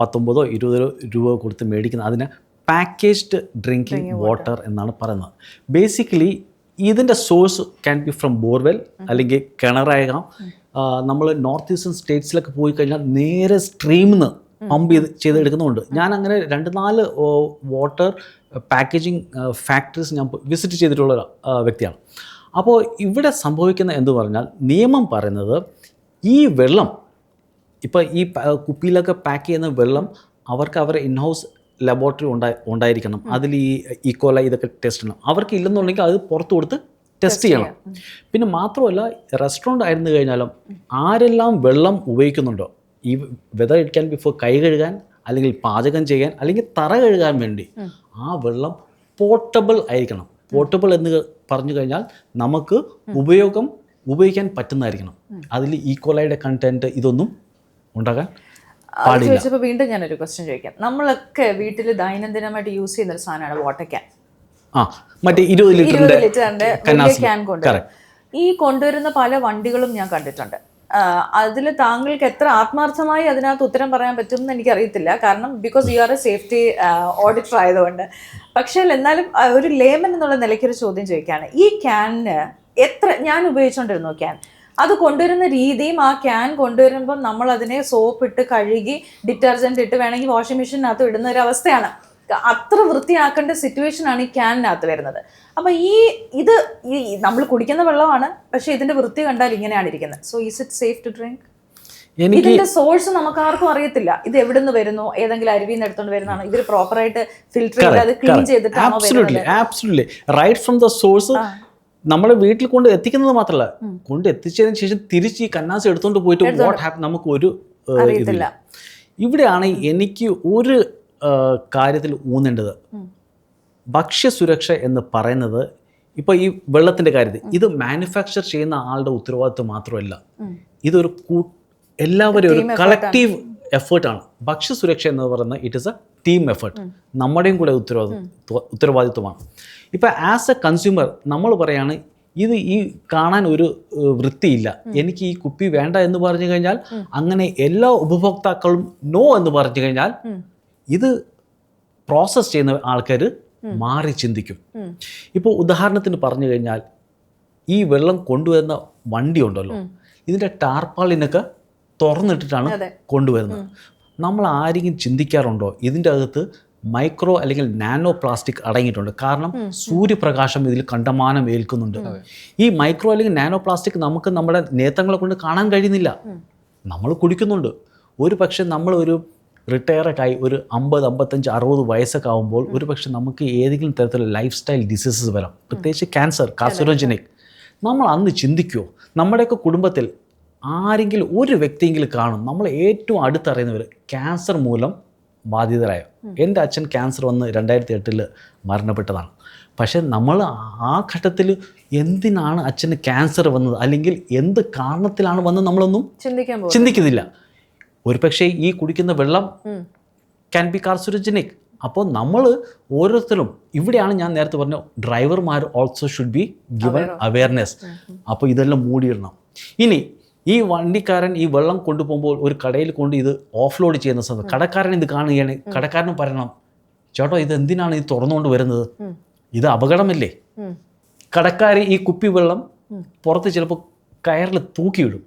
19-20 രൂപ കൊടുത്ത് മേടിക്കുന്ന അതിനെ പാക്കേജ്ഡ് ഡ്രിങ്കിങ് വാട്ടർ എന്നാണ് പറയുന്നത്. ബേസിക്കലി ഇതിൻ്റെ source can be from borewell അല്ലെങ്കിൽ കിണറാകാം. നമ്മൾ നോർത്ത് ഈസ്റ്റേൺ സ്റ്റേറ്റ്സിലൊക്കെ പോയി കഴിഞ്ഞാൽ നേരെ സ്ട്രീമിൽ നിന്ന് പമ്പ് ചെയ്തെടുക്കുന്നുണ്ട്. ഞാൻ അങ്ങനെ 2-4 വാട്ടർ പാക്കേജിങ് ഫാക്ടറീസ് ഞാൻ വിസിറ്റ് ചെയ്തിട്ടുള്ള വ്യക്തിയാണ്. അപ്പോൾ ഇവിടെ സംഭവിക്കുന്ന എന്ന് പറഞ്ഞാൽ, നിയമം പറയുന്നത് ഈ വെള്ളം ഇപ്പോൾ ഈ കുപ്പിയിലൊക്കെ പാക്ക് ചെയ്യുന്ന വെള്ളം അവർക്ക് അവരുടെ ഇൻഹൗസ് ലബോറട്ടറി ഉണ്ടായിരിക്കണം. അതിൽ ഈ ഈക്കോലൈ ഇതൊക്കെ ടെസ്റ്റ് ചെയ്യണം. അവർക്ക് ഇല്ലെന്നുണ്ടെങ്കിൽ അത് പുറത്ത് കൊടുത്ത് ടെസ്റ്റ് ചെയ്യണം. പിന്നെ മാത്രമല്ല, റെസ്റ്റോറൻറ്റ് ആയിരുന്നു കഴിഞ്ഞാലും ആരെല്ലാം വെള്ളം ഉപയോഗിക്കുന്നുണ്ടോ, ഈ weather it can be for കൈ കഴുകാൻ, അല്ലെങ്കിൽ പാചകം ചെയ്യാൻ, അല്ലെങ്കിൽ തറ കഴുകാൻ വേണ്ടി, ആ വെള്ളം പോർട്ടബിൾ ആയിരിക്കണം. പോർട്ടബിൾ എന്ന് പറഞ്ഞു കഴിഞ്ഞാൽ നമുക്ക് ഉപയോഗം ഉപയോഗിക്കാൻ പറ്റുന്നതായിരിക്കണം. അതിൽ ഈക്വലൈയുടെ കണ്ടന്റ് ഇതൊന്നും ഉണ്ടാകാൻ അത് പാടില്ല. ചോദിച്ചപ്പോൾ വീണ്ടും ഞാനൊരു ക്വസ്റ്റ്യൻ ചോദിക്കാം. നമ്മളൊക്കെ വീട്ടിൽ ദൈനംദിനമായിട്ട് യൂസ് ചെയ്യുന്ന ഒരു സാധനമാണ് വാട്ടർ ക്യാൻ. മറ്റേ 20 ലിറ്ററിന്റെ ലിറ്ററിന്റെ വലിയ ക്യാൻ കൊണ്ടുവരും. ഈ കൊണ്ടുവരുന്ന പല വണ്ടികളും ഞാൻ കണ്ടിട്ടുണ്ട്. അതിൽ താങ്കൾക്ക് എത്ര ആത്മാർത്ഥമായി അതിനകത്ത് ഉത്തരം പറയാൻ പറ്റും എന്ന് എനിക്കറിയത്തില്ല, കാരണം because you are A safety auditor ആയതുകൊണ്ട്. പക്ഷേ എന്നാലും ഒരു ലേമൻ എന്നുള്ള നിലയ്ക്കൊരു ചോദ്യം ചോദിക്കുകയാണ്. ഈ ക്യാനിന് ഞാൻ ഉപയോഗിച്ചുകൊണ്ടിരുന്നു ക്യാൻ, അത് കൊണ്ടുവരുന്ന രീതിയും ആ ക്യാൻ കൊണ്ടുവരുമ്പോൾ നമ്മൾ അതിനെ സോപ്പ് ഇട്ട് കഴുകി ഡിറ്റർജൻറ്റ് ഇട്ട് വേണമെങ്കിൽ വാഷിംഗ് മെഷീനകത്ത് ഇടുന്ന ഒരു അവസ്ഥയാണ്. അത്ര വൃത്തിയാക്കേണ്ട സിറ്റുവേഷനാണ് ഈ ക്യാനിനകത്ത് വരുന്നത്. അപ്പം ഇത് നമ്മൾ കുടിക്കുന്ന വെള്ളമാണ്, പക്ഷെ ഇതിന്റെ വൃത്തി കണ്ടാൽ ഇങ്ങനെയാണ് ഇരിക്കുന്നത്. So is it safe to drink? ഇതിന്റെ സോഴ്സ് നമുക്ക് ആർക്കും അറിയത്തില്ല. ഇത് എവിടെ നിന്ന് വരുന്നു, ഏതെങ്കിലും അരുവിയിൽ നിന്ന് എടുത്തോണ്ട് വരുന്നതാണോ, ഇവർ പ്രോപ്പറായിട്ട് ഫിൽറ്റർ ചെയ്ത് അത് ക്ലീൻ ചെയ്തിട്ടാണോ വരുന്നത്? റൈറ്റ് ഫ്രം ദ സോഴ്സ് നമ്മളെ വീട്ടിൽ കൊണ്ട് എത്തിക്കുന്നത് മാത്രമല്ല, കൊണ്ട് എത്തിച്ചതിന് ശേഷം തിരിച്ച് ഈ കന്നാസ് എടുത്തോണ്ട് പോയിട്ട് വാട്ട് ഹാപ്പൻ നമുക്ക് ഒരു അറിയത്തില്ല. ഇവിടെയാണ് എനിക്ക് ഒരു കാര്യത്തിൽ ഊന്നേണ്ടത്. ഭക്ഷ്യസുരക്ഷ എന്ന് പറയുന്നത് ഇപ്പോൾ ഈ വെള്ളത്തിൻ്റെ കാര്യത്തിൽ ഇത് മാനുഫാക്ചർ ചെയ്യുന്ന ആളുടെ ഉത്തരവാദിത്വം മാത്രമല്ല, ഇതൊരു എല്ലാവരും ഒരു കളക്റ്റീവ് എഫേർട്ടാണ്. ഭക്ഷ്യസുരക്ഷ എന്ന് പറയുന്നത് it is A team effort, നമ്മുടെയും കൂടെ ഉത്തരവാദിത്വമാണ്. ഇപ്പോൾ ആസ് എ കൺസ്യൂമർ നമ്മൾ പറയാണ് ഇത് ഈ കാണാൻ ഒരു വൃത്തിയില്ല, എനിക്ക് ഈ കുപ്പി വേണ്ട എന്ന് പറഞ്ഞു കഴിഞ്ഞാൽ, അങ്ങനെ എല്ലാ ഉപഭോക്താക്കളും നോ എന്ന് പറഞ്ഞു കഴിഞ്ഞാൽ ഇത് പ്രോസസ്സ് ചെയ്യുന്ന ആൾക്കാർ മാറി ചിന്തിക്കും. ഇപ്പോൾ ഉദാഹരണത്തിന് പറഞ്ഞു കഴിഞ്ഞാൽ ഈ വെള്ളം കൊണ്ടുവരുന്ന വണ്ടി ഉണ്ടല്ലോ, ഇതിൻ്റെ ടാർപ്പാളിനൊക്കെ തുറന്നിട്ടിട്ടാണ് കൊണ്ടുവരുന്നത്. നമ്മൾ ആരെങ്കിലും ചിന്തിക്കാറുണ്ടോ ഇതിൻ്റെ അകത്ത് മൈക്രോ അല്ലെങ്കിൽ നാനോ പ്ലാസ്റ്റിക് അടങ്ങിയിട്ടുണ്ട്? കാരണം സൂര്യപ്രകാശം ഇതിൽ കണ്ടമാനം ഏൽക്കുന്നുണ്ട്. ഈ മൈക്രോ അല്ലെങ്കിൽ നാനോ പ്ലാസ്റ്റിക് നമുക്ക് നമ്മുടെ നേത്രങ്ങളെ കൊണ്ട് കാണാൻ കഴിയുന്നില്ല, നമ്മൾ കുടിക്കുന്നുണ്ട്. ഒരു പക്ഷേ നമ്മളൊരു റിട്ടയറൊക്കെ ആയി ഒരു 50, 55, 60 വയസ്സൊക്കെ ആകുമ്പോൾ ഒരു പക്ഷേ നമുക്ക് ഏതെങ്കിലും തരത്തിലുള്ള ലൈഫ് സ്റ്റൈൽ ഡിസീസസ് വരാം, പ്രത്യേകിച്ച് ക്യാൻസർ, കാർസിനോജനിക്. നമ്മൾ അന്ന് ചിന്തിക്കുമോ നമ്മുടെയൊക്കെ കുടുംബത്തിൽ ആരെങ്കിലും ഒരു വ്യക്തിയെങ്കിലും കാണും നമ്മൾ ഏറ്റവും അടുത്തറിയുന്നവർ ക്യാൻസർ മൂലം ബാധിതരായ? എൻ്റെ അച്ഛൻ ക്യാൻസർ വന്ന് 2008 മരണപ്പെട്ടതാണ്. പക്ഷേ നമ്മൾ ആ ഘട്ടത്തിൽ എന്തിനാണ് അച്ഛന് ക്യാൻസർ വന്നത് അല്ലെങ്കിൽ എന്ത് കാരണത്തിലാണ് വന്നത് നമ്മളൊന്നും ചിന്തിക്കുന്നില്ല. ഒരു പക്ഷേ ഈ കുടിക്കുന്ന വെള്ളം ക്യാൻ ബി കാർസിനോജനിക്. അപ്പോൾ നമ്മൾ ഓരോരുത്തരും ഇവിടെയാണ് ഞാൻ നേരത്തെ പറഞ്ഞു ഡ്രൈവർമാർ also should be given awareness. അപ്പോൾ ഇതെല്ലാം മൂടിയിടണം. ഇനി ഈ വണ്ടിക്കാരൻ ഈ വെള്ളം കൊണ്ടുപോകുമ്പോൾ ഒരു കടയിൽ കൊണ്ട് ഇത് ഓഫ്ലോഡ് ചെയ്യുന്ന സമയത്ത് കടക്കാരൻ ഇത് കാണുകയാണ്, കടക്കാരനും പറയണം ചേട്ടോ ഇത് എന്തിനാണ് ഇത് തുറന്നുകൊണ്ട് വരുന്നത്, ഇത് അപകടമല്ലേ? കടക്കാർ ഈ കുപ്പി വെള്ളം പുറത്ത് ചിലപ്പോൾ കയറിൽ തൂക്കിയിടും,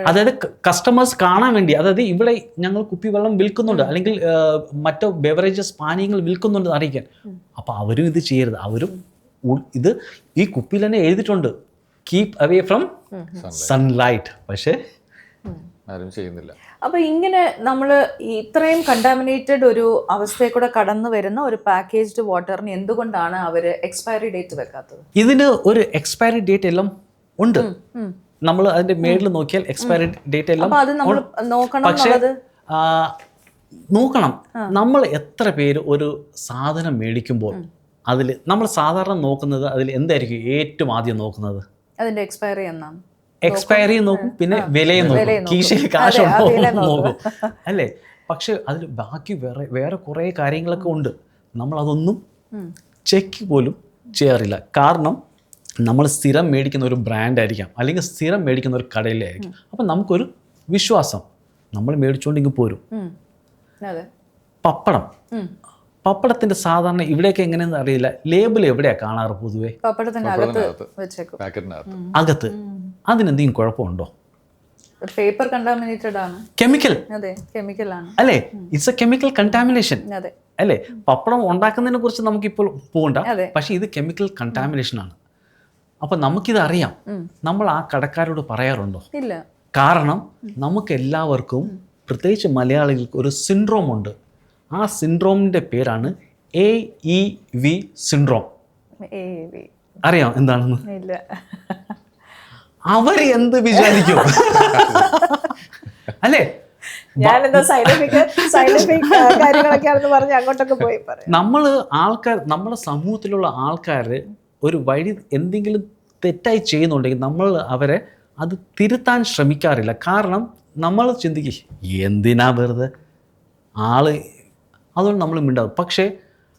അതായത് കസ്റ്റമേഴ്സ് കാണാൻ വേണ്ടി. അതായത് ഇവിടെ ഞങ്ങൾ കുപ്പി വെള്ളം വിൽക്കുന്നുണ്ട് അല്ലെങ്കിൽ മറ്റു ബെവറേജസ് പാനീയങ്ങൾ വിൽക്കുന്നുണ്ട് അറിയിക്കാൻ. അപ്പോൾ അവരും ഇത് ചെയ്യരുത്. അവരും ഇത് ഈ കുപ്പിയിൽ തന്നെ എഴുതിയിട്ടുണ്ട് കീപ് അവേ ഫ്രം സൺലൈറ്റ്, പക്ഷേ ആരും ചെയ്യുന്നില്ല. അപ്പൊ ഇങ്ങനെ നമ്മൾ ഇത്രയും കണ്ടാമിനേറ്റഡ് ഒരു അവസ്ഥയിൽ കൂടെ കടന്നു വരുന്ന ഒരു പാക്കേജ്ഡ് വാട്ടറിന് എന്തുകൊണ്ടാണ് അവര് എക്സ്പയറി ഡേറ്റ് വെക്കാത്തത്? ഇതിന് ഒരു എക്സ്പയറി ഡേറ്റ് എല്ലാം ഉണ്ട്. നമ്മൾ അതിന്റെ മേളിൽ നോക്കിയാൽ എക്സ്പയറി ഡേറ്റ് എല്ലാം, പക്ഷേ നോക്കണം നമ്മൾ എത്ര പേര് ഒരു സാധനം മേടിക്കുമ്പോൾ അതിൽ നമ്മൾ സാധാരണ നോക്കുന്നത് അതിൽ എന്തായിരിക്കും ഏറ്റവും ആദ്യം നോക്കുന്നത്? അതിന്റെ എക്സ്പയറി എന്നാണ്. എക്സ്പയറി നോക്കും, പിന്നെ വിലയും നോക്കും, കീശയിൽ കാശുണ്ടോ നോക്കും അല്ലേ? പക്ഷെ അതിൽ ബാക്കി വേറെ കുറേ കാര്യങ്ങളൊക്കെ ഉണ്ട്. നമ്മളതൊന്നും ചെക്ക് പോലും ചെയ്യാറില്ല. കാരണം നമ്മൾ സ്ഥിരം മേടിക്കുന്ന ഒരു ബ്രാൻഡ് ആയിരിക്കാം അല്ലെങ്കിൽ സ്ഥിരം മേടിക്കുന്ന ഒരു കടയിലായിരിക്കും. അപ്പം നമുക്കൊരു വിശ്വാസം, നമ്മൾ മേടിച്ചുകൊണ്ടിങ്ങ് പോരും. പപ്പടത്തിന്റെ സാധാരണ ഇവിടെയൊക്കെ എങ്ങനെയെന്ന് അറിയില്ല, ലേബിൾ എവിടെയാ കാണാറ് പൊതുവെ? അകത്ത്. അതിനെന്തെങ്കിലും കുഴപ്പമുണ്ടോ? പേപ്പർ കണ്ടാമിനേറ്റഡ് ആണ്, കെമിക്കൽ. അതെ, കെമിക്കൽ ആണ് അല്ലേ? ഇറ്റ്സ് എ കെമിക്കൽ കണ്ടാമിനേഷൻ അല്ലേ? പപ്പടം ഉണ്ടാക്കുന്നതിനെ കുറിച്ച് നമുക്കിപ്പോൾ പോകണ്ട, പക്ഷെ ഇത് കെമിക്കൽ കണ്ടാമിനേഷൻ ആണ്. അപ്പൊ നമുക്കിത് അറിയാം. നമ്മൾ ആ കടക്കാരോട് പറയാറുണ്ടോ? ഇല്ല. കാരണം നമുക്ക് എല്ലാവർക്കും, പ്രത്യേകിച്ച് മലയാളികൾക്ക്, ഒരു സിൻഡ്രോം ഉണ്ട്. ആ സിൻഡ്രോമിന്റെ പേരാണ് AEV സിൻഡ്രോം. അറിയാം എന്താണെന്ന്? ഇല്ല. അവര് എന്ത് വിചാരിക്കും അല്ലേ? നമ്മള് ആൾക്കാർ, നമ്മുടെ സമൂഹത്തിലുള്ള ആൾക്കാർ ഒരു വഴി എന്തെങ്കിലും തെറ്റായി ചെയ്യുന്നുണ്ടെങ്കിൽ നമ്മൾ അവരെ അത് തിരുത്താൻ ശ്രമിക്കാറില്ല. കാരണം നമ്മൾ ചിന്തിക്കും എന്തിനാ വെറുതെ ആള്, അതുകൊണ്ട് നമ്മൾ മിണ്ടാകും. പക്ഷേ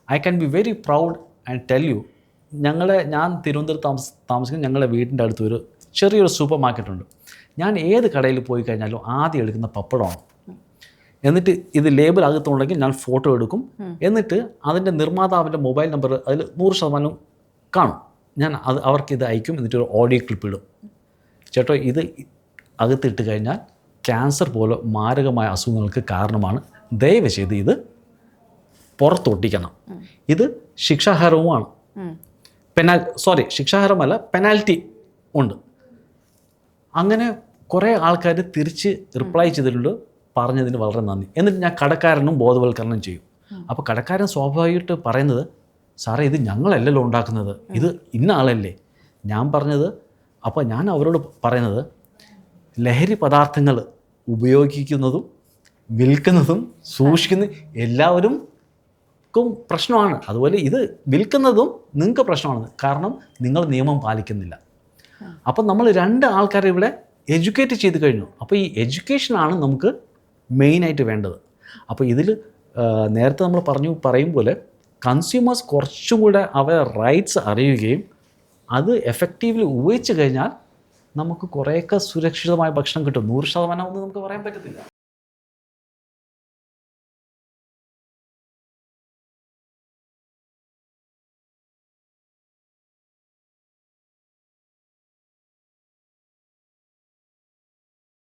I can be very proud and tell you, ഞാൻ തിരുവനന്തപുരത്ത് താമസിക്കുന്ന ഞങ്ങളുടെ വീടിൻ്റെ അടുത്ത് ഒരു ചെറിയൊരു സൂപ്പർ മാർക്കറ്റുണ്ട്. ഞാൻ ഏത് കടയിൽ പോയി കഴിഞ്ഞാലും ആദ്യം എടുക്കുന്ന പപ്പടമാണ്. എന്നിട്ട് ഇത് ലേബൽ അകത്തുണ്ടെങ്കിൽ ഞാൻ ഫോട്ടോ എടുക്കും. എന്നിട്ട് അതിൻ്റെ നിർമ്മാതാവിൻ്റെ മൊബൈൽ നമ്പർ അതിൽ 100% കാണും. ഞാൻ അവർക്ക് ഇത് അയക്കും. എന്നിട്ട് ഒരു ഓഡിയോ ക്ലിപ്പ് ഇടും. ചേട്ടോ ഇത് അകത്തിട്ട് കഴിഞ്ഞാൽ ക്യാൻസർ പോലെ മാരകമായ അസുഖങ്ങൾക്ക് കാരണമാണ്, ദയവ് ചെയ്ത് ഇത് പുറത്തൊട്ടിക്കണം. ഇത് ശിക്ഷാർഹവുമാണ്. ശിക്ഷാർഹമല്ല, പെനാൽറ്റി ഉണ്ട്. അങ്ങനെ കുറേ ആൾക്കാർ തിരിച്ച് റിപ്ലൈ ചെയ്തിട്ടുണ്ട്, പറഞ്ഞതിന് വളരെ നന്ദി. എന്നിട്ട് ഞാൻ കടക്കാരനും ബോധവൽക്കരണം ചെയ്യും. അപ്പോൾ കടക്കാരൻ സ്വാഭാവികമായിട്ട് പറയുന്നത്, സാറേ ഇത് ഞങ്ങളല്ലല്ലോ ഉണ്ടാക്കുന്നത്, ഇത് ഇന്ന ആളല്ലേ. ഞാൻ പറഞ്ഞത്, അപ്പോൾ ഞാൻ അവരോട് പറയുന്നത്, ലഹരി പദാർത്ഥങ്ങൾ ഉപയോഗിക്കുന്നതും വിൽക്കുന്നതും സൂക്ഷിക്കുന്നതും എല്ലാവർക്കും പ്രശ്നമാണ്. അതുപോലെ ഇത് വിൽക്കുന്നതും നിങ്ങൾക്ക് പ്രശ്നമാണ്, കാരണം നിങ്ങൾ നിയമം പാലിക്കുന്നില്ല. അപ്പം നമ്മൾ 2 ആൾക്കാരെ ഇവിടെ എഡ്യൂക്കേറ്റ് ചെയ്ത് കഴിഞ്ഞു. അപ്പോൾ ഈ എഡ്യൂക്കേഷനാണ് നമുക്ക് മെയിനായിട്ട് വേണ്ടത്. അപ്പോൾ ഇതിൽ നേരത്തെ നമ്മൾ പറയും പോലെ കൺസ്യൂമേഴ്സ് കുറച്ചും കൂടെ അവരുടെ റൈറ്റ്സ് അറിയുകയും അത് എഫക്റ്റീവ്ലി ഉപയോഗിച്ച് കഴിഞ്ഞാൽ നമുക്ക് കുറേയൊക്കെ സുരക്ഷിതമായ ഭക്ഷണം കിട്ടും. 100% ഒന്നും നമുക്ക് പറയാൻ പറ്റത്തില്ല.